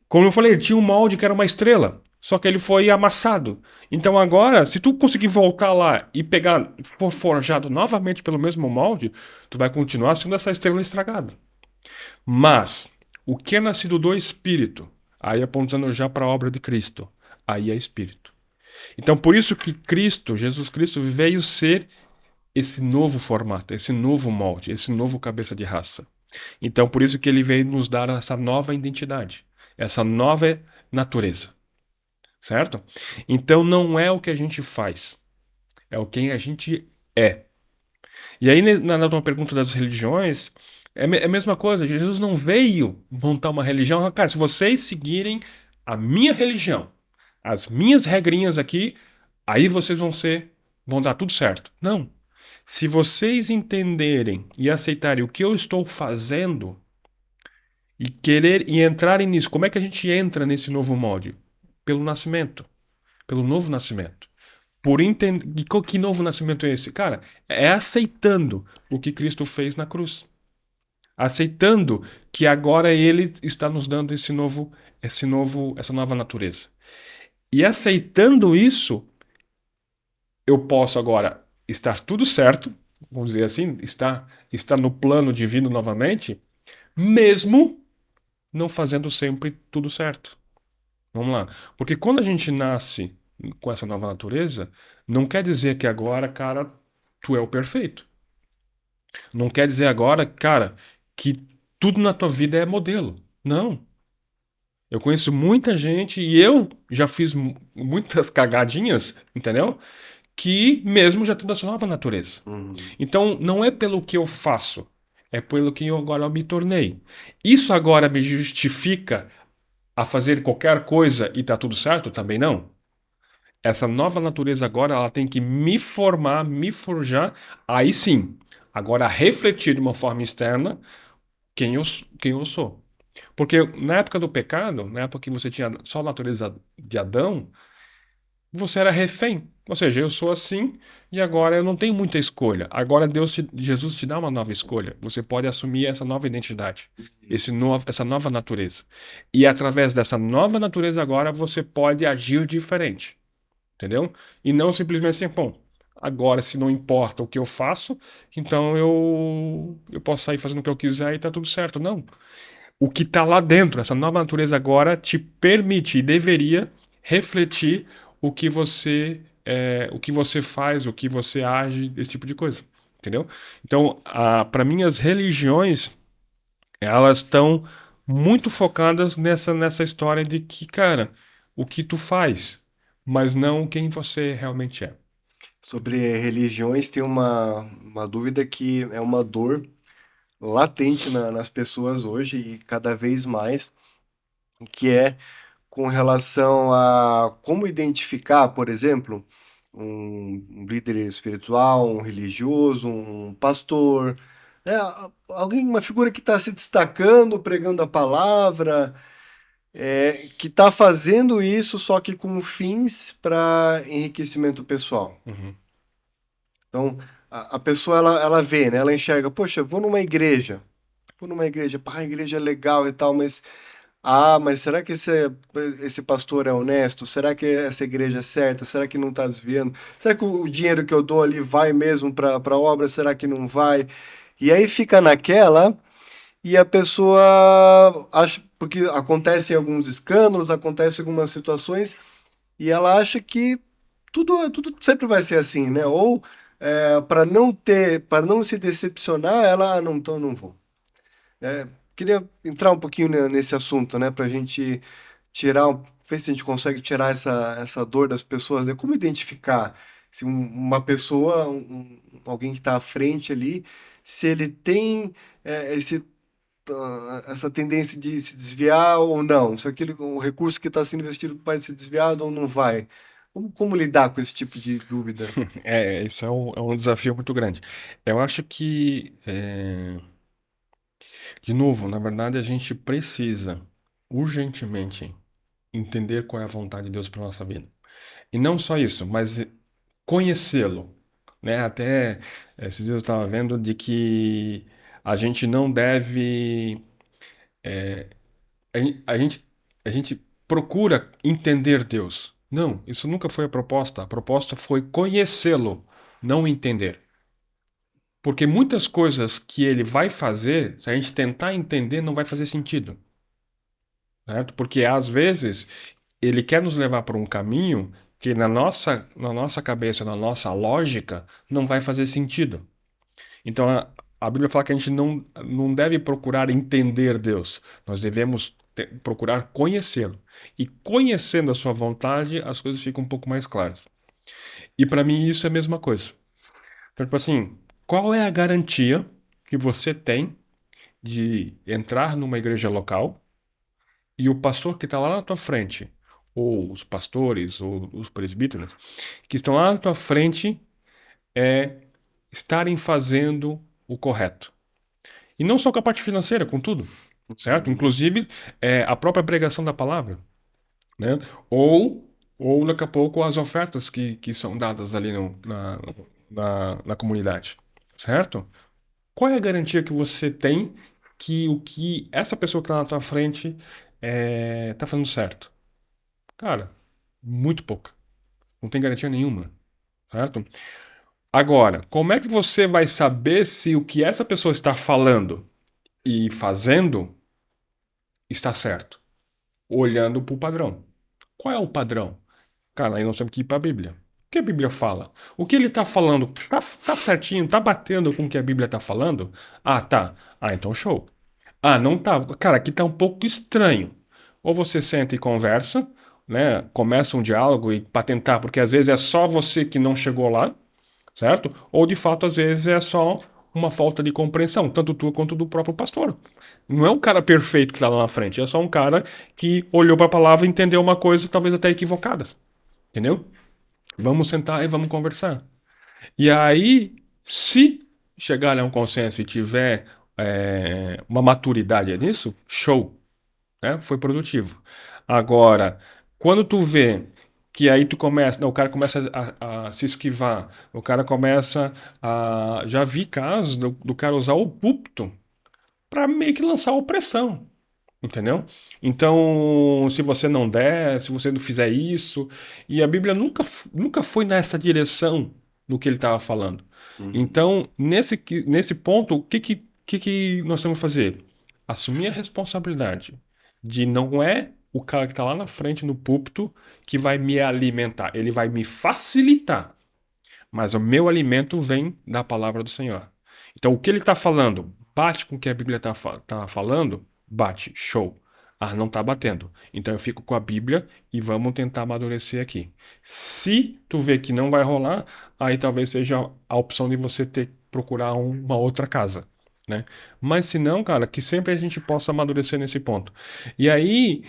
como eu falei, ele tinha um molde que era uma estrela, só que ele foi amassado. Então, agora, se tu conseguir voltar lá e pegar, for forjado novamente pelo mesmo molde, tu vai continuar sendo essa estrela estragada. Mas, o que é nascido do Espírito, aí apontando já para a obra de Cristo, aí é Espírito. Então, por isso que Cristo, Jesus Cristo, veio ser esse novo formato, esse novo molde, esse novo cabeça de raça. Então, por isso que ele veio nos dar essa nova identidade, essa nova natureza, certo? Então, não é o que a gente faz, é o quem a gente é. E aí, na tua pergunta das religiões, é a mesma coisa. Jesus não veio montar uma religião. Cara, se vocês seguirem a minha religião, as minhas regrinhas aqui, aí vocês vão dar tudo certo. Não. Se vocês entenderem e aceitarem o que eu estou fazendo e querer e entrarem nisso, como é que a gente entra nesse novo molde? Pelo nascimento, pelo novo nascimento. Por entender que novo nascimento é esse? Cara, é aceitando o que Cristo fez na cruz. Aceitando que agora ele está nos dando essa nova natureza. E aceitando isso, eu posso agora estar tudo certo, vamos dizer assim, estar no plano divino novamente, mesmo não fazendo sempre tudo certo. Vamos lá. Porque quando a gente nasce com essa nova natureza, não quer dizer que agora, cara, tu é o perfeito. Não quer dizer agora, cara, que tudo na tua vida é modelo. Não. Eu conheço muita gente e eu já fiz muitas cagadinhas, entendeu? Que mesmo já tendo essa nova natureza. Uhum. Então, não é pelo que eu faço, é pelo que eu agora me tornei. Isso agora me justifica a fazer qualquer coisa e tá tudo certo? Também não. Essa nova natureza agora, ela tem que me formar, me forjar, aí sim. Agora refletir de uma forma externa quem eu sou. Porque na época do pecado, na época que você tinha só a natureza de Adão, você era refém. Ou seja, eu sou assim e agora eu não tenho muita escolha. Agora Jesus te dá uma nova escolha. Você pode assumir essa nova identidade, essa nova natureza. E através dessa nova natureza agora você pode agir diferente, entendeu? E não simplesmente assim, bom, agora se não importa o que eu faço, então eu posso sair fazendo o que eu quiser e tá tudo certo. Não. O que está lá dentro, essa nova natureza agora te permite e deveria refletir o que você faz, o que você age, esse tipo de coisa, entendeu? Então, para mim, as religiões elas estão muito focadas nessa história de que, cara, o que tu faz, mas não quem você realmente é. Sobre religiões, tem uma dúvida que é uma dor latente nas pessoas hoje e cada vez mais, que é com relação a como identificar, por exemplo, um líder espiritual, um religioso, um pastor, alguém, uma figura que está se destacando, pregando a palavra, que está fazendo isso só que com fins para enriquecimento pessoal. Uhum, Então, a pessoa ela vê, né? Ela enxerga, poxa, vou numa igreja, pá, a igreja é legal e tal, mas será que esse pastor é honesto? Será que essa igreja é certa? Será que não está desviando? Será que o dinheiro que eu dou ali vai mesmo para a obra? Será que não vai? E aí fica naquela e a pessoa acha, porque acontecem alguns escândalos, acontecem algumas situações e ela acha que tudo sempre vai ser assim, né? Ou para não se decepcionar, ela, não, então eu não vou. Queria entrar um pouquinho nesse assunto, né? Para a gente ver se a gente consegue tirar essa dor das pessoas, né? Como identificar se uma pessoa, alguém que está à frente ali, se ele tem esse essa tendência de se desviar ou não? Se aquele, o recurso que está sendo investido vai ser desviado ou não vai? Como lidar com esse tipo de dúvida? Isso é um desafio muito grande. Eu acho que, de novo, na verdade, a gente precisa urgentemente entender qual é a vontade de Deus para nossa vida. E não só isso, mas conhecê-lo, né? Até esses dias eu estava vendo de que a gente não deve, a gente, a gente procura entender Deus. Não, isso nunca foi a proposta. A proposta foi conhecê-lo, não entender. Porque muitas coisas que ele vai fazer, se a gente tentar entender, não vai fazer sentido, certo? Porque às vezes ele quer nos levar por um caminho que na nossa cabeça, na nossa lógica, não vai fazer sentido. Então a Bíblia fala que a gente não deve procurar entender Deus, nós devemos procurar conhecê-lo. E conhecendo a sua vontade, as coisas ficam um pouco mais claras. E para mim isso é a mesma coisa. Então, tipo assim, qual é a garantia que você tem de entrar numa igreja local e o pastor que está lá na tua frente, ou os pastores, ou os presbíteros, que estão lá na tua frente, estarem fazendo o correto? E não só com a parte financeira, com tudo, certo? Uhum. Inclusive a própria pregação da palavra, né? Ou daqui a pouco as ofertas que são dadas ali na comunidade, certo? Qual é a garantia que você tem que o que essa pessoa que está na tua frente tá fazendo certo? Cara, muito pouca. Não tem garantia nenhuma, certo? Agora, como é que você vai saber se o que essa pessoa está falando e fazendo está certo? Olhando para o padrão. Qual é o padrão? Cara, aí nós temos que ir para a Bíblia. O que a Bíblia fala? O que ele está falando tá certinho, tá batendo com o que a Bíblia está falando? Ah, tá. Ah, então show. Ah, não tá. Cara, aqui tá um pouco estranho. Ou você senta e conversa, né? Começa um diálogo e para tentar, porque às vezes é só você que não chegou lá, certo? Ou de fato às vezes é só uma falta de compreensão, tanto tua quanto do próprio pastor. Não é um cara perfeito que está lá na frente, é só um cara que olhou para a palavra e entendeu uma coisa talvez até equivocada, entendeu? Vamos sentar e vamos conversar. E aí, se chegar a um consenso e tiver uma maturidade nisso, show, né? Foi produtivo. Agora, quando tu vê que aí tu começa, não, o cara começa a se esquivar, o cara começa a. Já vi casos do cara usar o púlpito para meio que lançar opressão. Entendeu? Então, se você não der, se você não fizer isso, e a Bíblia nunca foi nessa direção no que ele estava falando. Uhum. Então, nesse ponto, o que nós temos que fazer? Assumir a responsabilidade de não é o cara que está lá na frente no púlpito que vai me alimentar, ele vai me facilitar, mas o meu alimento vem da palavra do Senhor. Então, o que ele está falando bate com o que a Bíblia está falando? Bate, show. Ah, não está batendo. Então eu fico com a Bíblia e vamos tentar amadurecer aqui. Se tu vê que não vai rolar, aí talvez seja a opção de você ter que procurar uma outra casa, né? Mas se não, cara, que sempre a gente possa amadurecer nesse ponto. E aí,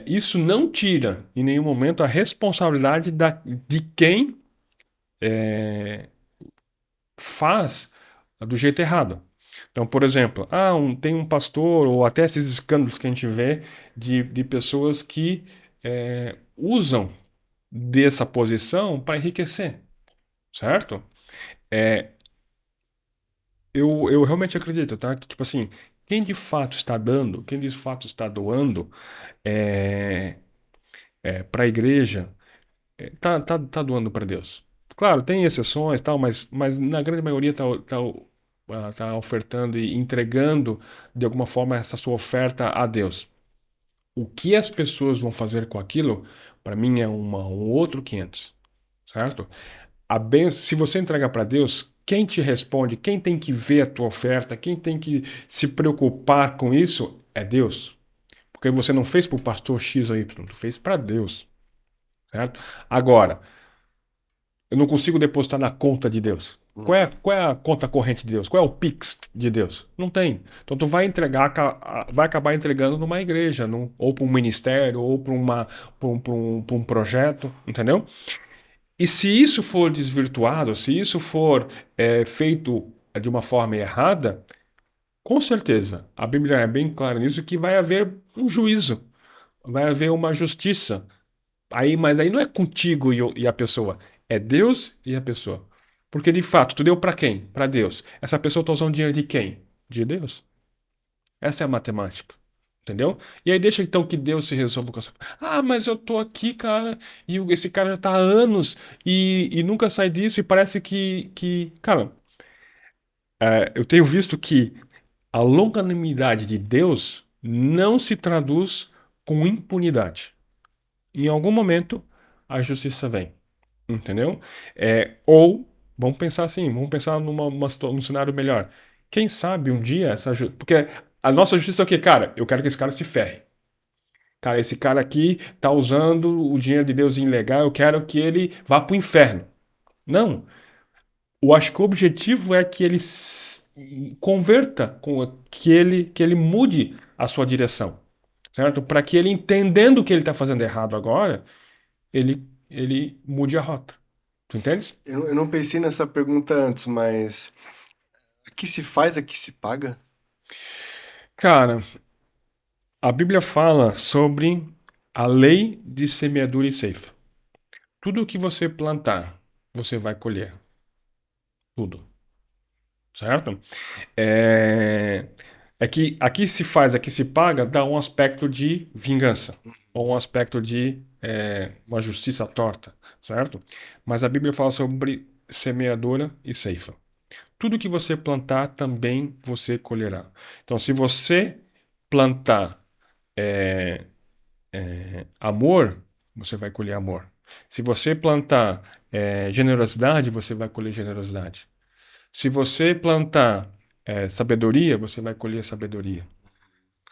isso não tira em nenhum momento a responsabilidade de quem faz do jeito errado. Então, por exemplo, tem um pastor, ou até esses escândalos que a gente vê de pessoas que usam dessa posição para enriquecer, certo? Eu realmente acredito, tá? Que, tipo assim, quem de fato está dando, quem de fato está doando para a igreja, tá doando para Deus. Claro, tem exceções, tal, mas na grande maioria tá ofertando e entregando de alguma forma essa sua oferta a Deus. O que as pessoas vão fazer com aquilo, para mim é um outro 500, certo? Se você entregar para Deus, quem te responde, quem tem que ver a tua oferta, quem tem que se preocupar com isso é Deus. Porque você não fez para o pastor X ou Y, tu fez para Deus, certo? Agora, eu não consigo depositar na conta de Deus. Qual é a conta corrente de Deus? Qual é o Pix de Deus? Não tem. Então tu vai entregar, vai acabar entregando numa igreja, ou para um ministério, ou para um projeto, entendeu? E se isso for desvirtuado, se isso for feito de uma forma errada, com certeza, a Bíblia é bem clara nisso que vai haver um juízo, vai haver uma justiça. Mas aí não é contigo e a pessoa, é Deus e a pessoa. Porque de fato, tu deu para quem? Para Deus. Essa pessoa está usando dinheiro de quem? De Deus. Essa é a matemática. Entendeu? E aí deixa então que Deus se resolva com essa. Ah, mas eu tô aqui, cara, e esse cara já tá há anos e nunca sai disso, e parece Cara, eu tenho visto que a longanimidade de Deus não se traduz com impunidade. Em algum momento, a justiça vem. Entendeu? Ou, vamos pensar assim, vamos pensar num cenário melhor. Quem sabe um dia Porque a nossa justiça é o quê? Cara, eu quero que esse cara se ferre. Cara, esse cara aqui tá usando o dinheiro de Deus ilegal, eu quero que ele vá pro inferno. Não. Eu acho que o objetivo é que ele converta, que ele mude a sua direção. Certo? Para que ele, entendendo que ele está fazendo errado agora, ele mude a rota. Tu entende? Eu não pensei nessa pergunta antes, mas aqui se faz, aqui se paga? Cara, a Bíblia fala sobre a lei de semeadura e ceifa. Tudo o que você plantar, você vai colher. Tudo. Certo? É, é que aqui se faz, aqui se paga, dá um aspecto de vingança. Ou um aspecto de uma justiça torta. Certo? Mas a Bíblia fala sobre semeadura e ceifa. Tudo que você plantar, também você colherá. Então, se você plantar amor, você vai colher amor. Se você plantar generosidade, você vai colher generosidade. Se você plantar sabedoria, você vai colher sabedoria.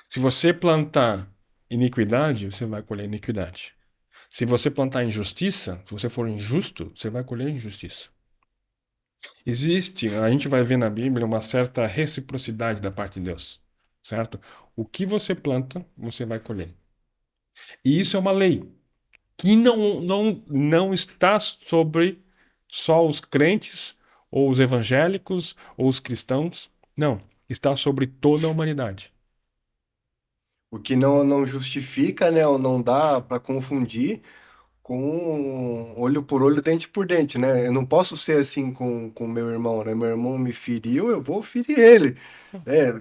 Se você plantar iniquidade, você vai colher iniquidade. Se você plantar injustiça, se você for injusto, você vai colher injustiça. Existe, a gente vai ver na Bíblia uma certa reciprocidade da parte de Deus, certo? O que você planta, você vai colher. E isso é uma lei que não está sobre só os crentes, ou os evangélicos, ou os cristãos. Não, está sobre toda a humanidade. O que não justifica, né, ou não dá para confundir com olho por olho, dente por dente, né? Eu não posso ser assim com meu irmão, né? Meu irmão me feriu, eu vou ferir ele.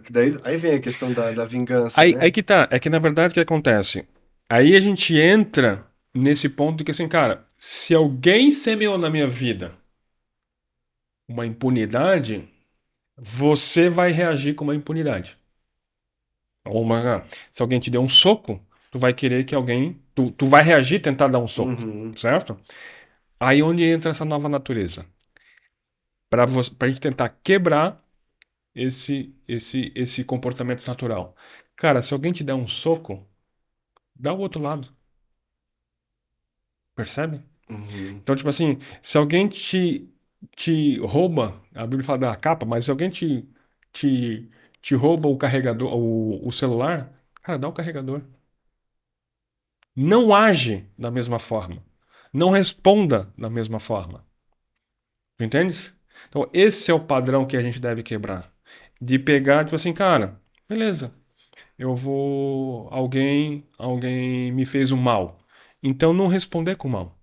Que daí aí vem a questão da vingança, Aí né? que tá, é que na verdade o que acontece? Aí a gente entra nesse ponto de que assim, cara, se alguém semeou na minha vida uma impunidade, você vai reagir com uma impunidade. Se alguém te der um soco, tu vai querer que alguém. Tu vai reagir, tentar dar um soco. Uhum. Certo? Aí onde entra essa nova natureza. Pra gente tentar quebrar esse comportamento natural. Cara, se alguém te der um soco, dá o outro lado. Percebe? Uhum. Então, tipo assim, se alguém te rouba, a Bíblia fala da capa, mas se alguém te, te rouba o carregador, o celular, cara, dá o carregador. Não age da mesma forma. Não responda da mesma forma. Tu entendes? Então, esse é o padrão que a gente deve quebrar. De pegar, tipo assim, cara, beleza, eu vou. Alguém me fez um mal. Então, não responder com mal.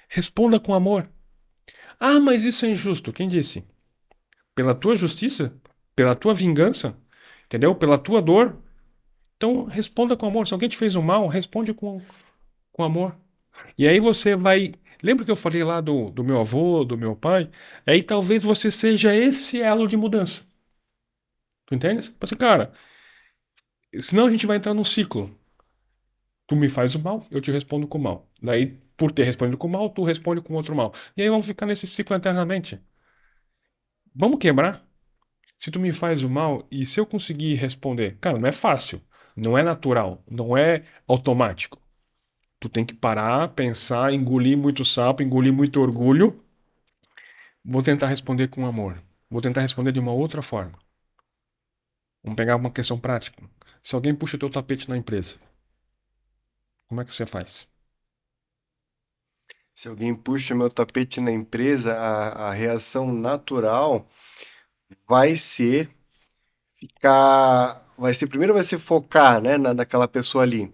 Responda com amor. Ah, mas isso é injusto. Quem disse? Pela tua justiça? Pela tua vingança? Entendeu? Pela tua dor? Então, responda com amor. Se alguém te fez um mal, responde com amor. E aí você vai. Lembra que eu falei lá do meu avô, do meu pai? Aí talvez você seja esse elo de mudança. Tu entende? Tipo assim, cara, senão a gente vai entrar num ciclo. Tu me faz o mal, eu te respondo com o mal. Daí, por ter respondido com o mal, tu responde com outro mal. E aí vamos ficar nesse ciclo eternamente. Vamos quebrar? Se tu me faz o mal e se eu conseguir responder, cara, não é fácil, não é natural, não é automático. Tu tem que parar, pensar, engolir muito sapo, engolir muito orgulho Vou tentar responder com amor. Vou tentar responder de uma outra forma. Vamos pegar uma questão prática. Se alguém puxa o teu tapete na empresa, como é que você faz? Se alguém puxa meu tapete na empresa, a reação natural vai ser primeiro vai ser focar, né, naquela pessoa ali.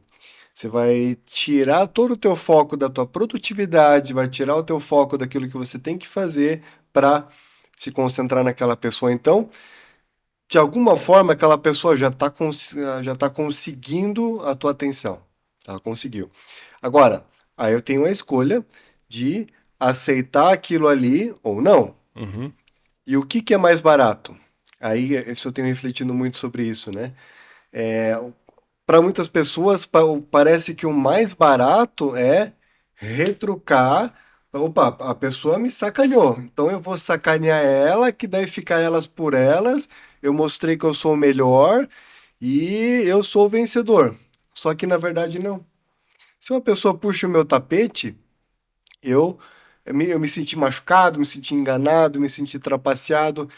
Você vai tirar todo o teu foco da tua produtividade, vai tirar o teu foco daquilo que você tem que fazer para se concentrar naquela pessoa. Então, de alguma forma, aquela pessoa já tá conseguindo a tua atenção. Ela conseguiu. Agora, aí eu tenho a escolha de aceitar aquilo ali ou não. Uhum, E o que que é mais barato? Aí, isso eu tenho refletido muito sobre isso, né? Para muitas pessoas, parece que o mais barato é retrucar. Opa, a pessoa me sacaneou, então eu vou sacanear ela, que daí fica elas por elas. Eu mostrei que eu sou o melhor e eu sou o vencedor. Só que na verdade não. Se uma pessoa puxa o meu tapete, eu, eu me senti machucado, me senti enganado, me senti trapaceado.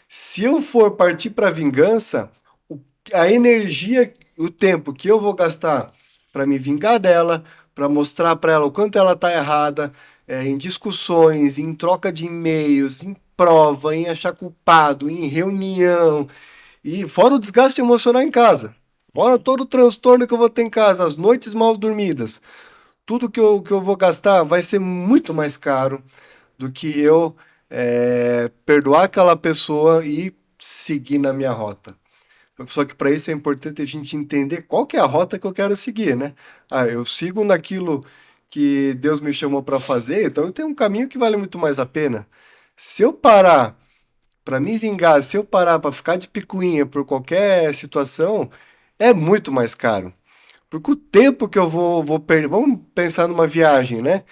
Se eu for partir para vingança, o- a energia, o tempo que eu vou gastar para me vingar dela, para mostrar para ela o quanto ela tá errada, em discussões, em troca de e-mails, em prova, em achar culpado, em reunião, e fora o desgaste emocional em casa, fora todo o transtorno que eu vou ter em casa, as noites mal dormidas, tudo que eu vou gastar vai ser muito mais caro do que eu perdoar aquela pessoa e seguir na minha rota. Só que para isso é importante a gente entender qual que é a rota que eu quero seguir, né? Ah, eu sigo naquilo que Deus me chamou para fazer, então eu tenho um caminho que vale muito mais a pena. Se eu parar para me vingar, se eu parar para ficar de picuinha por qualquer situação, é muito mais caro. Porque o tempo que eu vou perder. Vamos pensar numa viagem, né?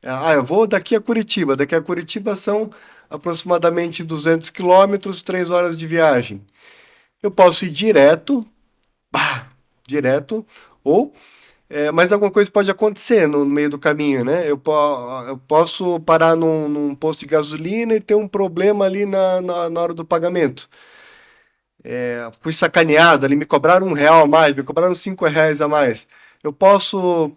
Ah, eu vou daqui a Curitiba. Daqui a Curitiba são aproximadamente 200 quilômetros, 3 horas de viagem. Eu posso ir direto, pá, direto, ou. Mas alguma coisa pode acontecer no meio do caminho, né? Eu posso parar num posto de gasolina e ter um problema ali na hora do pagamento. Fui sacaneado ali, me cobraram R$ 1 a mais, me cobraram R$ 5 a mais. Eu posso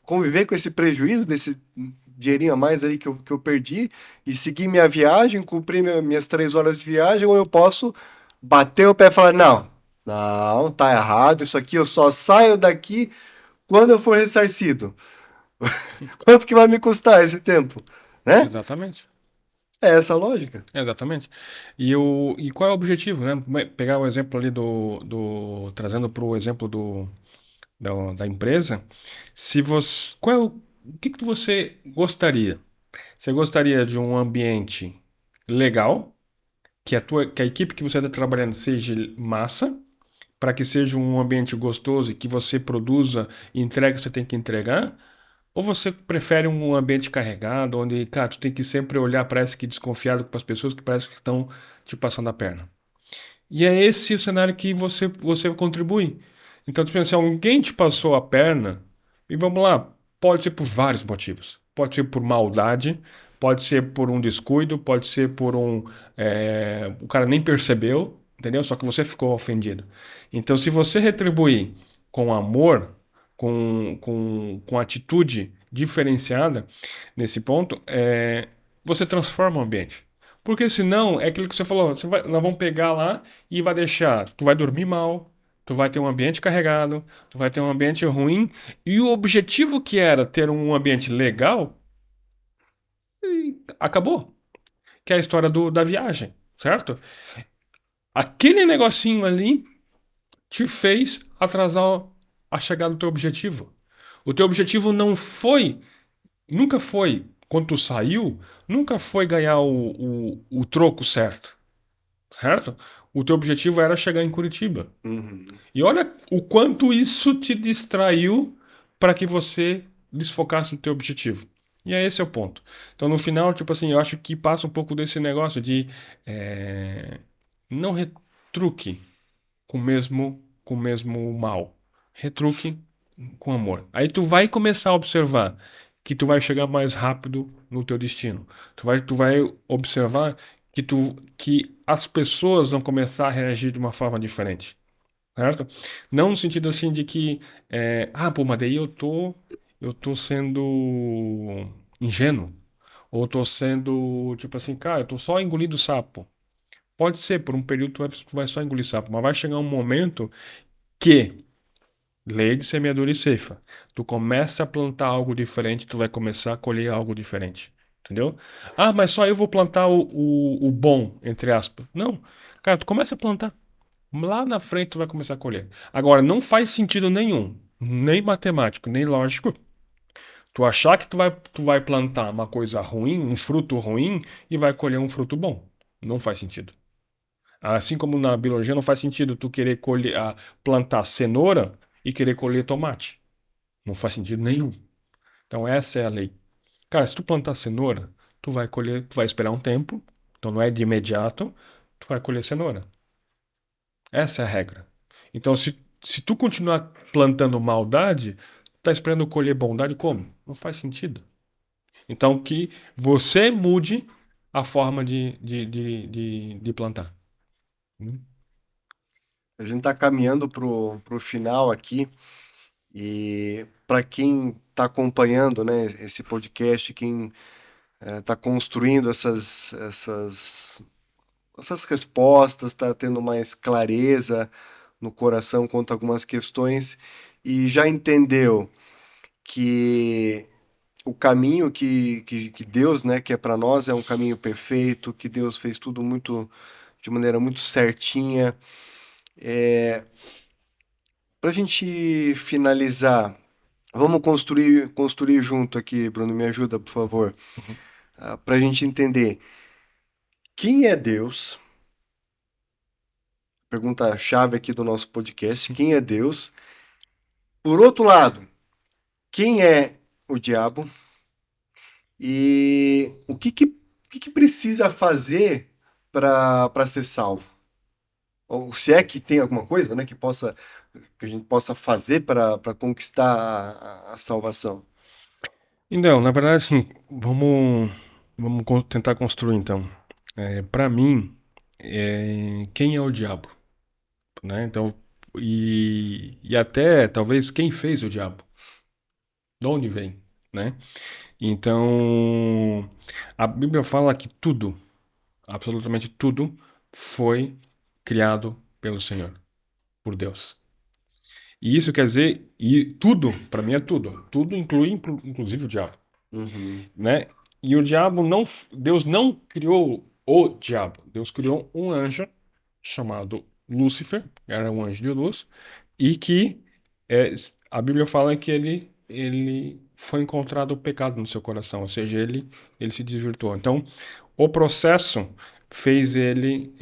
conviver com esse prejuízo, desse dinheirinho a mais aí que eu perdi, e seguir minha viagem, cumprir minhas 3 horas de viagem, ou eu posso bater o pé e falar, não, não, tá errado, isso aqui eu só saio daqui quando eu for ressarcido. Quanto que vai me custar esse tempo? Né? exatamente. É essa a lógica. Exatamente. E qual é o objetivo, né? Pegar o exemplo ali trazendo para o exemplo da empresa. Se você, o que que você gostaria? Você gostaria de um ambiente legal, que a equipe que você está trabalhando seja massa, para que seja um ambiente gostoso e que você produza e entregue o que você tem que entregar? Ou você prefere um ambiente carregado, onde, cara, tu tem que sempre olhar, parece que desconfiado com as pessoas que parece que estão te passando a perna? E é esse o cenário que você contribui. Então, tipo, se alguém te passou a perna, e vamos lá, pode ser por vários motivos. Pode ser por maldade, pode ser por um descuido, pode ser por o cara nem percebeu, entendeu? Só que você ficou ofendido. Então, se você retribuir com amor, com atitude diferenciada nesse ponto, você transforma o ambiente. Porque senão, é aquilo que você falou, nós vamos pegar lá e vai deixar, tu vai dormir mal, tu vai ter um ambiente carregado, tu vai ter um ambiente ruim, e o objetivo que era ter um ambiente legal, acabou, que é a história da viagem, certo? Aquele negocinho ali te fez atrasar a chegada do teu objetivo. O teu objetivo não foi, nunca foi, quando tu saiu, nunca foi ganhar o troco certo. Certo? O teu objetivo era chegar em Curitiba. Uhum. E olha o quanto isso te distraiu para que você desfocasse no teu objetivo. E é esse é o ponto. Então, no final, tipo assim, eu acho que passa um pouco desse negócio de não retruque com o mesmo mal. Retruque com amor. Aí tu vai começar a observar que tu vai chegar mais rápido no teu destino. Tu vai observar que as pessoas vão começar a reagir de uma forma diferente, certo? Não no sentido assim de que, pô, mas daí eu tô sendo ingênuo. Ou tô sendo, tipo assim, cara, eu tô só engolindo sapo. Pode ser, por um período tu vai só engolir sapo, mas vai chegar um momento que, lei de semeadura e ceifa, tu começa a plantar algo diferente, tu vai começar a colher algo diferente. Entendeu? Ah, mas só eu vou plantar o bom, entre aspas. Não. Cara, tu começa a plantar. Lá na frente tu vai começar a colher. Agora, não faz sentido nenhum, nem matemático, nem lógico, tu achar que tu vai plantar uma coisa ruim, um fruto ruim, e vai colher um fruto bom. Não faz sentido. Assim como na biologia não faz sentido tu querer plantar cenoura e querer colher tomate. Não faz sentido nenhum. Então essa é a lei. Cara, se tu plantar cenoura, tu vai colher, tu vai esperar um tempo, então não é de imediato, tu vai colher cenoura. Essa é a regra. Então se tu continuar plantando maldade, tá esperando colher bondade como? Não faz sentido. Então que você mude a forma de plantar. A gente está caminhando pro final aqui e para quem está acompanhando, né, esse podcast, quem está construindo essas respostas, está tendo mais clareza no coração quanto a algumas questões e já entendeu que o caminho que Deus, né, que é para nós é um caminho perfeito, que Deus fez tudo muito de maneira muito certinha. Para a gente finalizar, vamos construir junto aqui, Bruno, me ajuda, por favor, Uhum. para a gente entender quem é Deus. Pergunta-chave aqui do nosso podcast: quem é Deus? Por outro lado, quem é o diabo? E o que precisa fazer para ser salvo? Ou se é que tem alguma coisa, né, que a gente possa fazer para conquistar a salvação. Então, na verdade, assim, tentar construir então. Para mim, quem é o diabo, né? Então, e até talvez quem fez o diabo, de onde vem, né? Então, a Bíblia fala que tudo, absolutamente tudo, foi criado pelo Senhor, por Deus. E isso quer dizer, e tudo, para mim é tudo. Tudo inclui, inclusive o diabo, Uhum, né? E o diabo não, Deus não criou o diabo. Deus criou um anjo chamado Lúcifer, era um anjo de luz, e que é, a Bíblia fala que ele foi encontrado o pecado no seu coração, ou seja, ele se desvirtuou. Então, o processo fez ele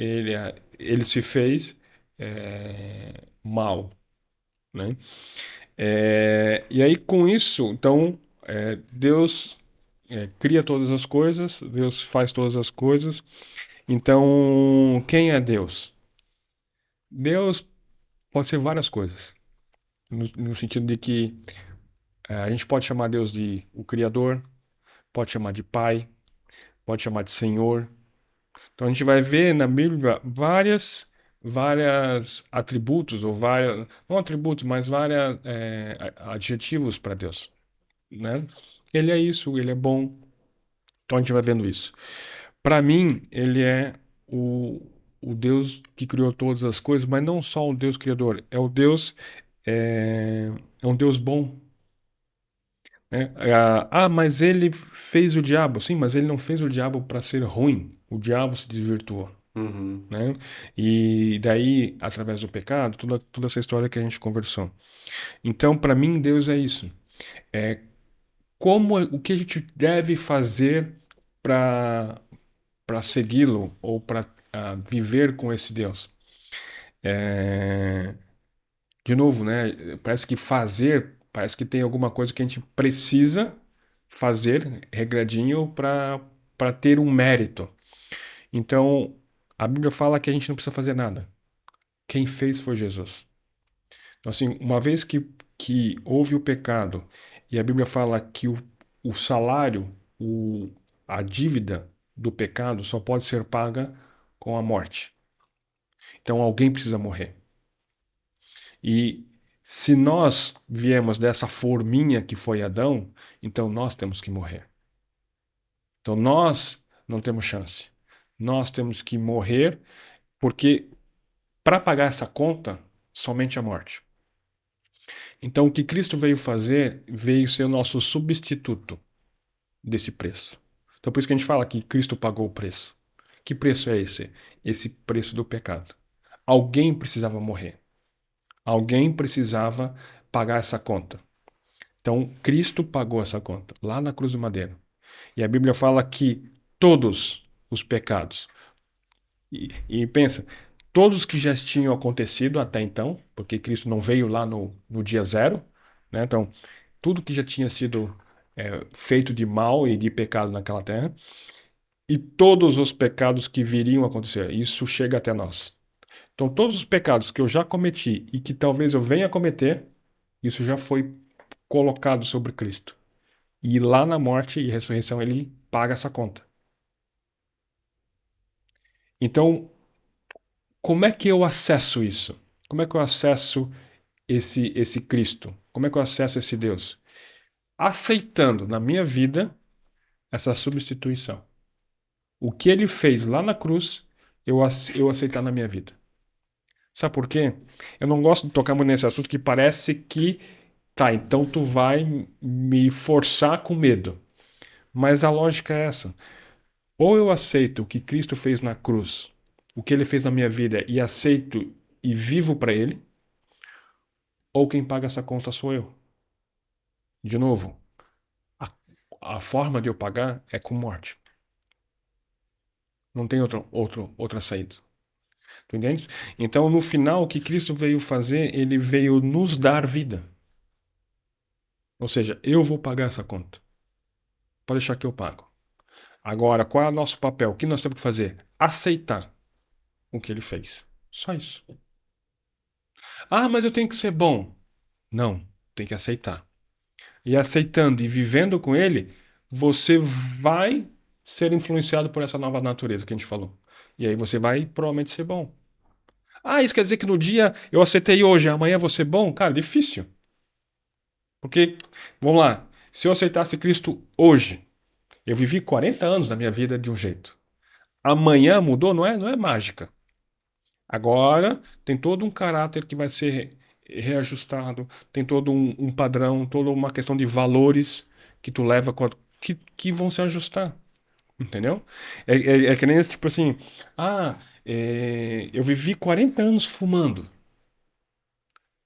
se fez mal, né? E aí com isso, então, Deus cria todas as coisas, Deus faz todas as coisas. Então, quem é Deus? Deus pode ser várias coisas, no sentido de que a gente pode chamar Deus de o Criador, pode chamar de Pai, pode chamar de Senhor. Então a gente vai ver na Bíblia várias atributos ou várias, não atributos, mas vários adjetivos para Deus, né? Ele é isso, ele é bom. Então a gente vai vendo isso. Para mim, ele é o, o Deus que criou todas as coisas, mas não só o Deus criador, é o Deus é um Deus bom, né? Mas ele fez o diabo. Sim, mas ele não fez o diabo para ser ruim. O diabo se desvirtuou, uhum. né? E daí, através do pecado, toda essa história que a gente conversou. Então, para mim, Deus é isso. O que a gente deve fazer para segui-lo ou para viver com esse Deus? É, de novo, né? Parece que tem alguma coisa que a gente precisa fazer regradinho para ter um mérito. Então, a Bíblia fala que a gente não precisa fazer nada. Quem fez foi Jesus. Então, assim, uma vez que houve o pecado e a Bíblia fala que o salário, a dívida do pecado só pode ser paga com a morte. Então alguém precisa morrer. E se nós viemos dessa forminha que foi Adão, então nós temos que morrer. Então nós não temos chance. Nós temos que morrer, porque para pagar essa conta, somente a morte. Então o que Cristo veio fazer, veio ser o nosso substituto desse preço. Então por isso que a gente fala que Cristo pagou o preço. Que preço é esse? Esse preço do pecado. Alguém precisava morrer. Alguém precisava pagar essa conta. Então, Cristo pagou essa conta lá na cruz do madeiro. E a Bíblia fala que todos os pecados, e pensa, todos que já tinham acontecido até então, porque Cristo não veio lá no dia zero, né? Então, tudo que já tinha sido feito de mal e de pecado naquela terra, e todos os pecados que viriam a acontecer, isso chega até nós. Então, todos os pecados que eu já cometi e que talvez eu venha a cometer, isso já foi colocado sobre Cristo. E lá na morte e ressurreição ele paga essa conta. Então, como é que eu acesso isso? Como é que eu acesso esse Cristo? Como é que eu acesso esse Deus? Aceitando na minha vida essa substituição. O que ele fez lá na cruz, eu aceitar na minha vida. Sabe por quê? Eu não gosto de tocar muito nesse assunto que parece que, tá, então tu vai me forçar com medo. Mas a lógica é essa. Ou eu aceito o que Cristo fez na cruz, o que ele fez na minha vida e aceito e vivo para ele, ou quem paga essa conta sou eu. De novo, a, a forma de eu pagar é com morte. Não tem outra saída. Tu entende? Então, no final, o que Cristo veio fazer, ele veio nos dar vida. Ou seja, eu vou pagar essa conta. Pode deixar que eu pago. Agora, qual é o nosso papel? O que nós temos que fazer? Aceitar o que ele fez. Só isso. Ah, mas eu tenho que ser bom. Não, tem que aceitar. E aceitando e vivendo com ele, você vai ser influenciado por essa nova natureza que a gente falou. E aí você vai provavelmente ser bom. Ah, isso quer dizer que no dia eu aceitei hoje, amanhã eu vou ser bom? Cara, difícil. Porque, vamos lá, se eu aceitasse Cristo hoje, eu vivi 40 anos da minha vida de um jeito. Amanhã mudou, não é mágica. Agora tem todo um caráter que vai ser reajustado, tem todo um padrão, toda uma questão de valores que tu leva que vão se ajustar, entendeu? É que nem esse tipo assim, eu vivi 40 anos fumando,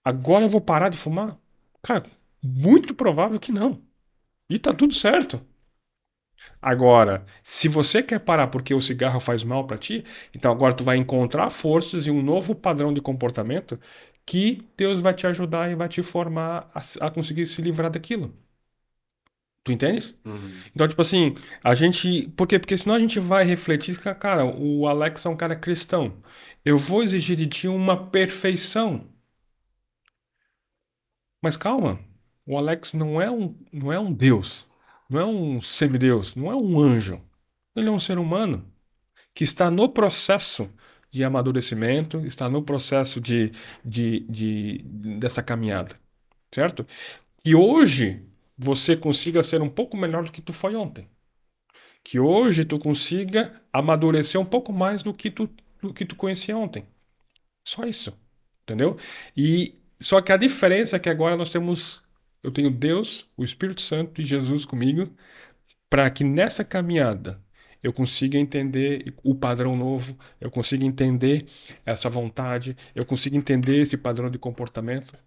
agora eu vou parar de fumar? Cara, muito provável que não. E tá tudo certo. Agora, se você quer parar porque o cigarro faz mal para ti, então agora tu vai encontrar forças e um novo padrão de comportamento que Deus vai te ajudar e vai te formar a conseguir se livrar daquilo. Tu entendes? Uhum. Então, tipo assim, a gente. Por quê? Porque senão a gente vai refletir que, cara, o Alex é um cara cristão. Eu vou exigir de ti uma perfeição. Mas calma, o Alex não é um Deus, não é um semideus, não é um anjo. Ele é um ser humano que está no processo de amadurecimento, está no processo dessa caminhada, certo? Que hoje você consiga ser um pouco melhor do que tu foi ontem. Que hoje tu consiga amadurecer um pouco mais do que tu conhecia ontem. Só isso, entendeu? E só que a diferença é que agora eu tenho Deus, o Espírito Santo e Jesus comigo para que nessa caminhada eu consiga entender o padrão novo, eu consiga entender essa vontade, eu consiga entender esse padrão de comportamento.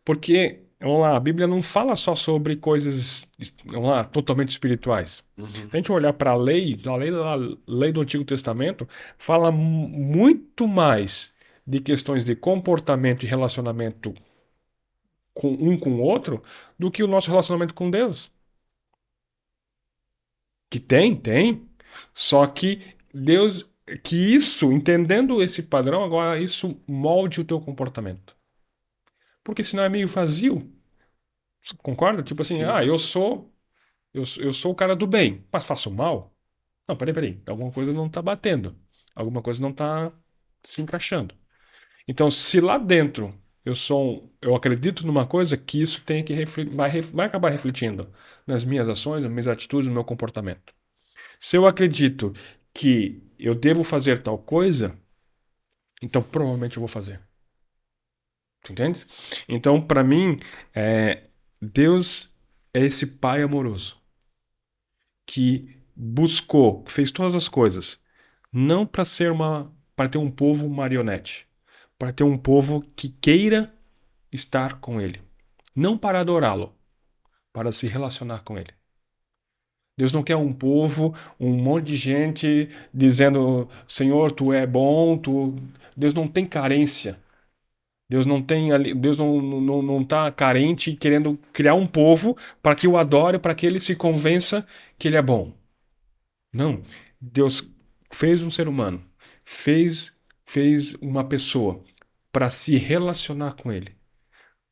Porque, vamos lá, a Bíblia não fala só sobre coisas, vamos lá, totalmente espirituais. Se Uhum. a gente olhar para a lei do Antigo Testamento, fala muito mais de questões de comportamento e relacionamento com um com o outro do que o nosso relacionamento com Deus. Que tem. Só que Deus, que isso, entendendo esse padrão, agora isso molde o teu comportamento. Porque senão é meio vazio. Concorda? Tipo assim, Sim. eu sou. Eu sou o cara do bem, mas faço mal? Não, peraí. Alguma coisa não está batendo. Alguma coisa não está se encaixando. Então, se lá dentro eu acredito numa coisa, que isso tem que vai acabar refletindo nas minhas ações, nas minhas atitudes, no meu comportamento. Se eu acredito que eu devo fazer tal coisa, então provavelmente eu vou fazer. Tu entende? Então, para mim, Deus é esse pai amoroso que buscou, que fez todas as coisas, não para ter um povo marionete, para ter um povo que queira estar com ele, não para adorá-lo, para se relacionar com ele. Deus não quer um povo, um monte de gente dizendo: Senhor, tu é bom, tu. Deus não tem carência. Deus não está carente e querendo criar um povo para que o adore, para que ele se convença que ele é bom. Não. Deus fez um ser humano, fez, fez uma pessoa para se relacionar com ele,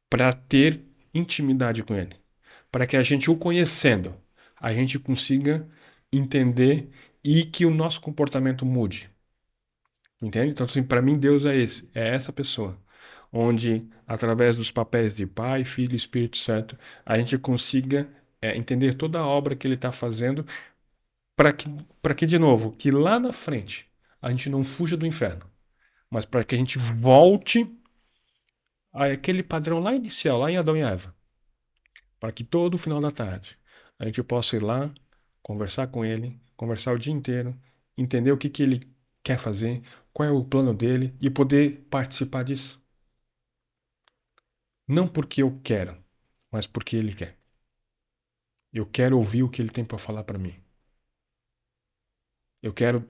para ter intimidade com ele, para que a gente o conhecendo, a gente consiga entender e que o nosso comportamento mude. Entende? Então, assim, para mim, Deus é esse, é essa pessoa, onde, através dos papéis de Pai, Filho e Espírito Santo, a gente consiga entender toda a obra que Ele está fazendo, para que, para que, de novo, que lá na frente a gente não fuja do inferno, mas para que a gente volte àquele padrão lá inicial, lá em Adão e Eva, para que todo final da tarde a gente possa ir lá, conversar com Ele, conversar o dia inteiro, entender o que, que Ele quer fazer, qual é o plano dele e poder participar disso. Não porque eu quero, mas porque ele quer. Eu quero ouvir o que ele tem para falar para mim. Eu quero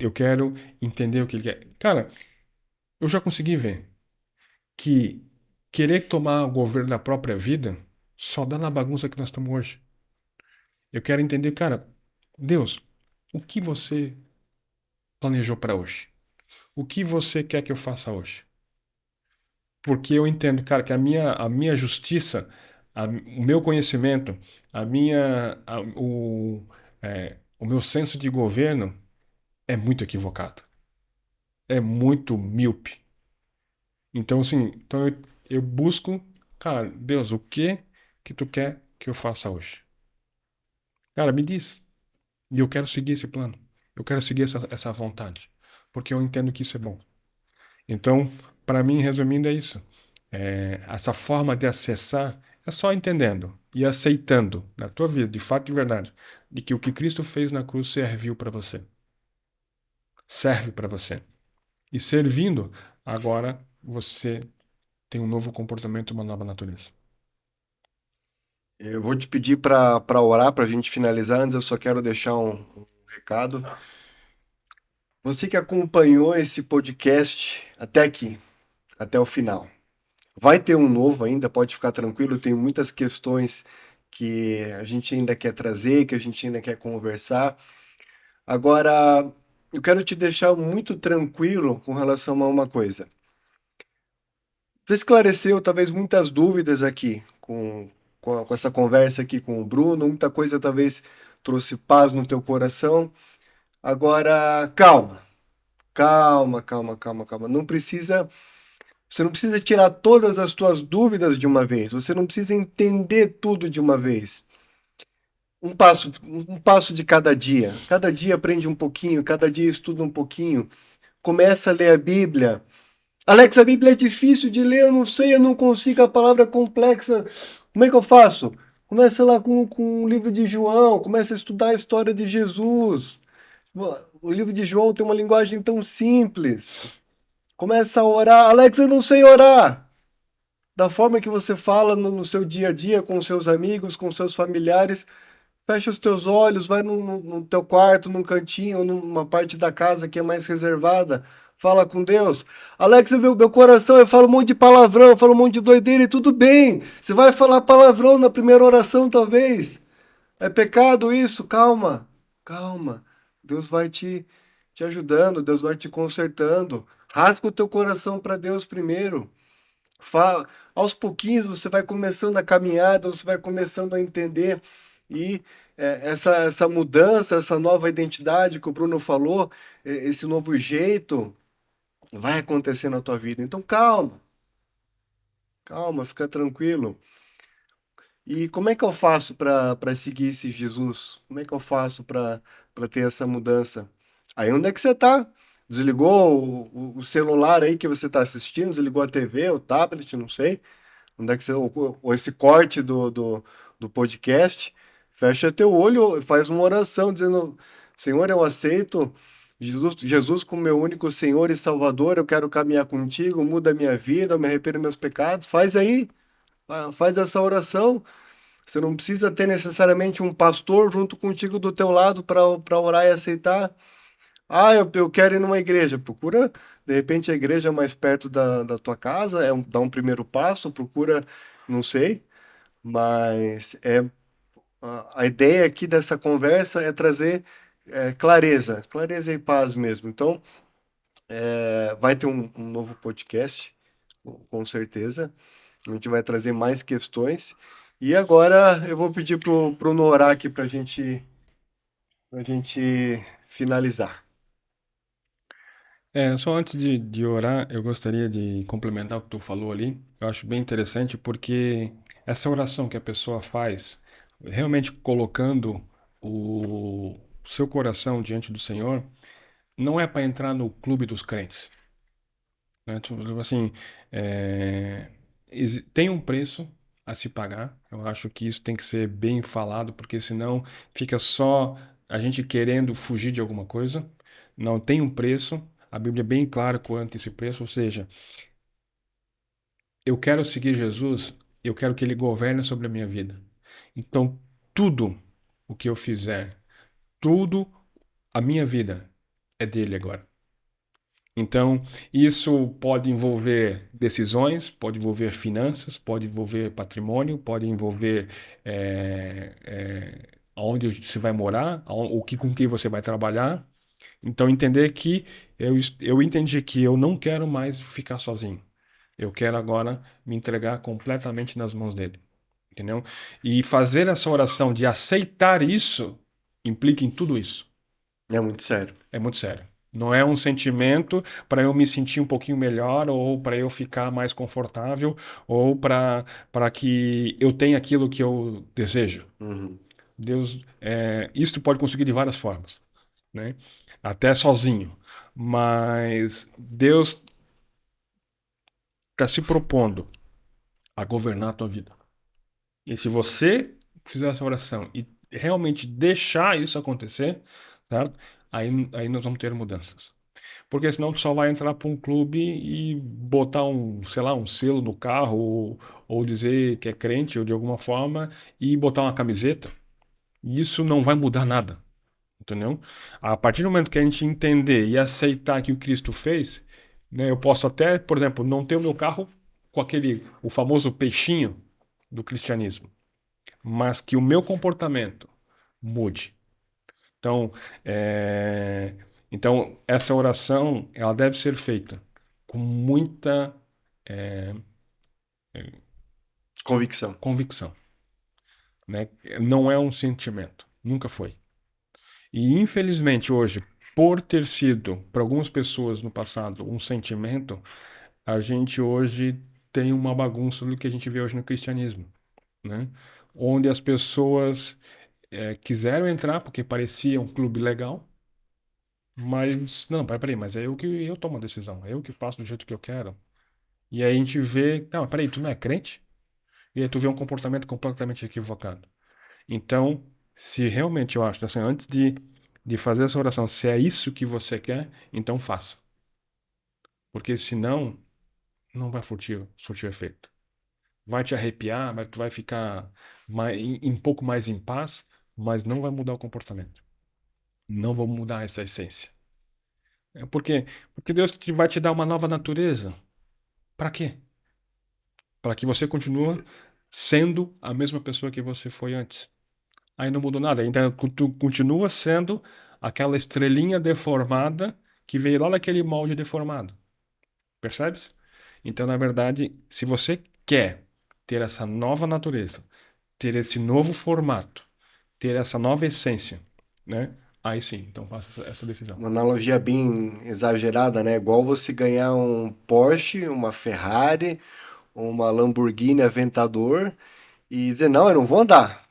entender o que ele quer. Cara, eu já consegui ver que querer tomar o governo da própria vida só dá na bagunça que nós estamos hoje. Eu quero entender, cara, Deus, o que você planejou para hoje? O que você quer que eu faça hoje? Porque eu entendo, cara, que a minha justiça, o meu conhecimento, o meu senso de governo é muito equivocado. É muito míope. Então, assim, eu busco, cara, Deus, o que tu quer que eu faça hoje? Cara, me diz. E eu quero seguir esse plano. Eu quero seguir essa vontade. Porque eu entendo que isso é bom. Então, para mim, resumindo, é isso. Essa forma de acessar é só entendendo e aceitando na tua vida, de fato e de verdade, de que o que Cristo fez na cruz serviu para você, serve para você. E servindo, agora você tem um novo comportamento, uma nova natureza. Eu vou te pedir para orar, para a gente finalizar. Antes, eu só quero deixar um recado. Você que acompanhou esse podcast até aqui, até o final. Vai ter um novo ainda, pode ficar tranquilo. Tem muitas questões que a gente ainda quer trazer, que a gente ainda quer conversar. Agora, eu quero te deixar muito tranquilo com relação a uma coisa. Você esclareceu talvez muitas dúvidas aqui com essa conversa aqui com o Bruno, muita coisa talvez trouxe paz no teu coração. Agora, calma, calma. Você não precisa tirar todas as tuas dúvidas de uma vez, você não precisa entender tudo de uma vez. Um passo de cada dia. Cada dia aprende um pouquinho, cada dia estuda um pouquinho. Começa a ler a Bíblia. Alex, a Bíblia é difícil de ler, eu não sei, eu não consigo, a palavra é complexa. Como é que eu faço? Começa lá com o livro de João, começa a estudar a história de Jesus. O livro de João tem uma linguagem tão simples. Começa a orar. Alex, eu não sei orar. Da forma que você fala no seu dia a dia, com seus amigos, com seus familiares, fecha os teus olhos, vai no teu quarto, num cantinho, numa parte da casa que é mais reservada. Fala com Deus. Alex, meu coração, eu falo um monte de palavrão, eu falo um monte de doideira e tudo bem. Você vai falar palavrão na primeira oração, talvez. É pecado isso? Calma, calma. Deus vai te ajudando, Deus vai te consertando. Rasga o teu coração para Deus primeiro. Fala, aos pouquinhos você vai começando a caminhar, você vai começando a entender e essa mudança, essa nova identidade que o Bruno falou, esse novo jeito vai acontecer na tua vida. Então calma, calma, fica tranquilo. E como é que eu faço para seguir esse Jesus? Como é que eu faço para ter essa mudança? Aí onde é que você tá? Desligou o celular aí que você está assistindo? Desligou a TV, o tablet, não sei. Onde é que você, ou esse corte do podcast? Fecha teu olho, faz uma oração dizendo: Senhor, eu aceito Jesus como meu único Senhor e Salvador. Eu quero caminhar contigo, muda a minha vida, eu me arrependo dos meus pecados. Faz aí, faz essa oração. Você não precisa ter necessariamente um pastor junto contigo do teu lado para orar e aceitar. Ah, eu quero ir numa igreja. Procura, de repente, a igreja mais perto da tua casa, dá um primeiro passo, procura, não sei, mas a ideia aqui dessa conversa é trazer clareza, clareza e paz mesmo. Então, vai ter um novo podcast, com certeza. A gente vai trazer mais questões. E agora eu vou pedir pro Norá aqui pra gente finalizar. Só antes de orar, eu gostaria de complementar o que tu falou ali. Eu acho bem interessante porque essa oração que a pessoa faz, realmente colocando o seu coração diante do Senhor, não é para entrar no clube dos crentes, né? Tipo assim, tem um preço a se pagar. Eu acho que isso tem que ser bem falado, porque senão fica só a gente querendo fugir de alguma coisa. Não tem um preço. A Bíblia é bem clara quanto a esse preço, ou seja, eu quero seguir Jesus, eu quero que ele governe sobre a minha vida. Então, tudo o que eu fizer, tudo a minha vida é dele agora. Então, isso pode envolver decisões, pode envolver finanças, pode envolver patrimônio, pode envolver aonde você vai morar, com quem você vai trabalhar. Então, entender que eu entendi que eu não quero mais ficar sozinho. Eu quero agora me entregar completamente nas mãos dele. Entendeu? E fazer essa oração de aceitar isso implica em tudo isso. É muito sério. É muito sério. Não é um sentimento para eu me sentir um pouquinho melhor ou para eu ficar mais confortável ou para que eu tenha aquilo que eu desejo. Uhum. Deus, isso tu pode conseguir de várias formas, né? Até sozinho. Mas Deus está se propondo a governar a tua vida. E se você fizer essa oração e realmente deixar isso acontecer, certo? Aí nós vamos ter mudanças. Porque senão tu só vai entrar para um clube e botar sei lá, um selo no carro ou dizer que é crente ou de alguma forma e botar uma camiseta. E isso não vai mudar nada, entendeu? A partir do momento que a gente entender e aceitar que o Cristo fez, né, eu posso até, por exemplo, não ter o meu carro com o famoso peixinho do cristianismo, mas que o meu comportamento mude. Então, é, então essa oração ela deve ser feita com muita Convicção. convicção, né? Não é um sentimento, nunca foi. E infelizmente hoje, por ter sido para algumas pessoas no passado um sentimento, a gente hoje tem uma bagunça do que a gente vê hoje no cristianismo, né? Onde as pessoas quiseram entrar porque parecia um clube legal. Mas, não, peraí, mas é eu que eu tomo a decisão, é eu que faço do jeito que eu quero. E aí a gente vê, não, peraí, tu não é crente? E aí tu vê um comportamento completamente equivocado. Então, se realmente eu acho, assim, antes de fazer essa oração, se é isso que você quer, então faça. Porque senão, não vai surtir efeito. Vai te arrepiar, tu vai ficar um pouco mais em paz, mas não vai mudar o comportamento. Não vou mudar essa essência. Por quê? Porque Deus vai te dar uma nova natureza. Para quê? Para que você continue sendo a mesma pessoa que você foi antes. Aí não mudou nada. Então tu continua sendo aquela estrelinha deformada que veio lá daquele molde deformado. Percebes? Então, na verdade, se você quer ter essa nova natureza, ter esse novo formato, ter essa nova essência, né? Aí sim, então faça essa decisão. Uma analogia bem exagerada, né? Igual você ganhar um Porsche, uma Ferrari, uma Lamborghini Aventador e dizer, não, eu não vou andar.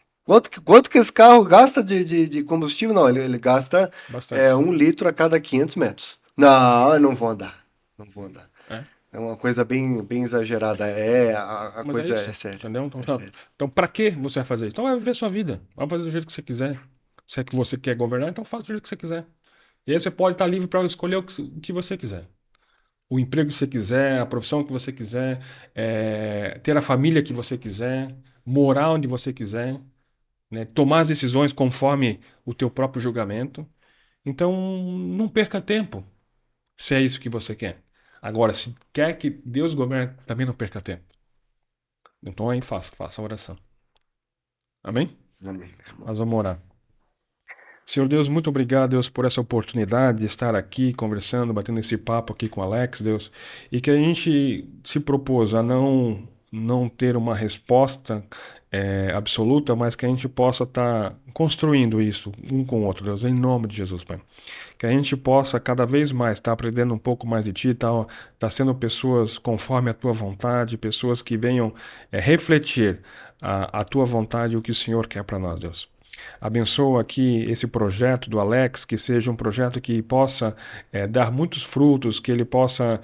Quanto que esse carro gasta de combustível? Não, ele gasta Bastante. 1 litro a cada 500 metros. Não, eu não vou andar. Não vou andar. É. É uma coisa bem exagerada. A Mas é coisa isso, é séria. entendeu? Então, É séria. então para que você vai fazer isso? Então vai viver sua vida. Vai fazer do jeito que você quiser. Se é que você quer governar, então faça do jeito que você quiser. E aí você pode estar livre para escolher o que você quiser. O emprego que você quiser, a profissão que você quiser, ter a família que você quiser, morar onde você quiser, né? Tomar as decisões conforme o teu próprio julgamento. Então, não perca tempo, se é isso que você quer. Agora, se quer que Deus governe, também não perca tempo. Então aí faça a oração. Amém? Amém. Nós vamos orar. Senhor Deus, muito obrigado, Deus, por essa oportunidade de estar aqui conversando, batendo esse papo aqui com o Alex, Deus, e que a gente se propôs a não ter uma resposta absoluta, mas que a gente possa estar construindo isso um com o outro, Deus, em nome de Jesus, Pai. Que a gente possa cada vez mais estar aprendendo um pouco mais de Ti, tá sendo pessoas conforme a Tua vontade, pessoas que venham refletir a Tua vontade e o que o Senhor quer para nós, Deus. Abençoa aqui esse projeto do Alex, que seja um projeto que possa dar muitos frutos, que ele possa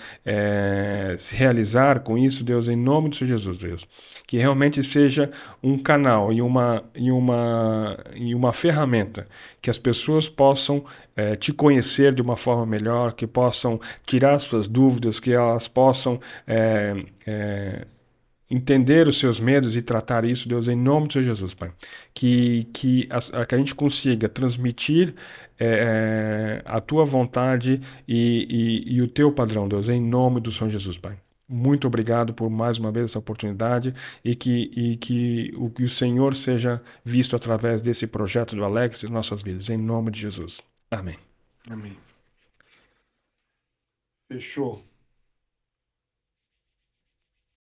se realizar com isso, Deus, em nome de Jesus, Deus. Que realmente seja um canal e uma ferramenta que as pessoas possam te conhecer de uma forma melhor, que possam tirar suas dúvidas, que elas possam entender os seus medos e tratar isso, Deus, em nome de Jesus, Pai. Que a gente consiga transmitir a tua vontade e o teu padrão, Deus, em nome do Senhor Jesus, Pai. Muito obrigado por mais uma vez essa oportunidade e que o Senhor seja visto através desse projeto do Alex em nossas vidas, em nome de Jesus. Amém. Amém. Fechou.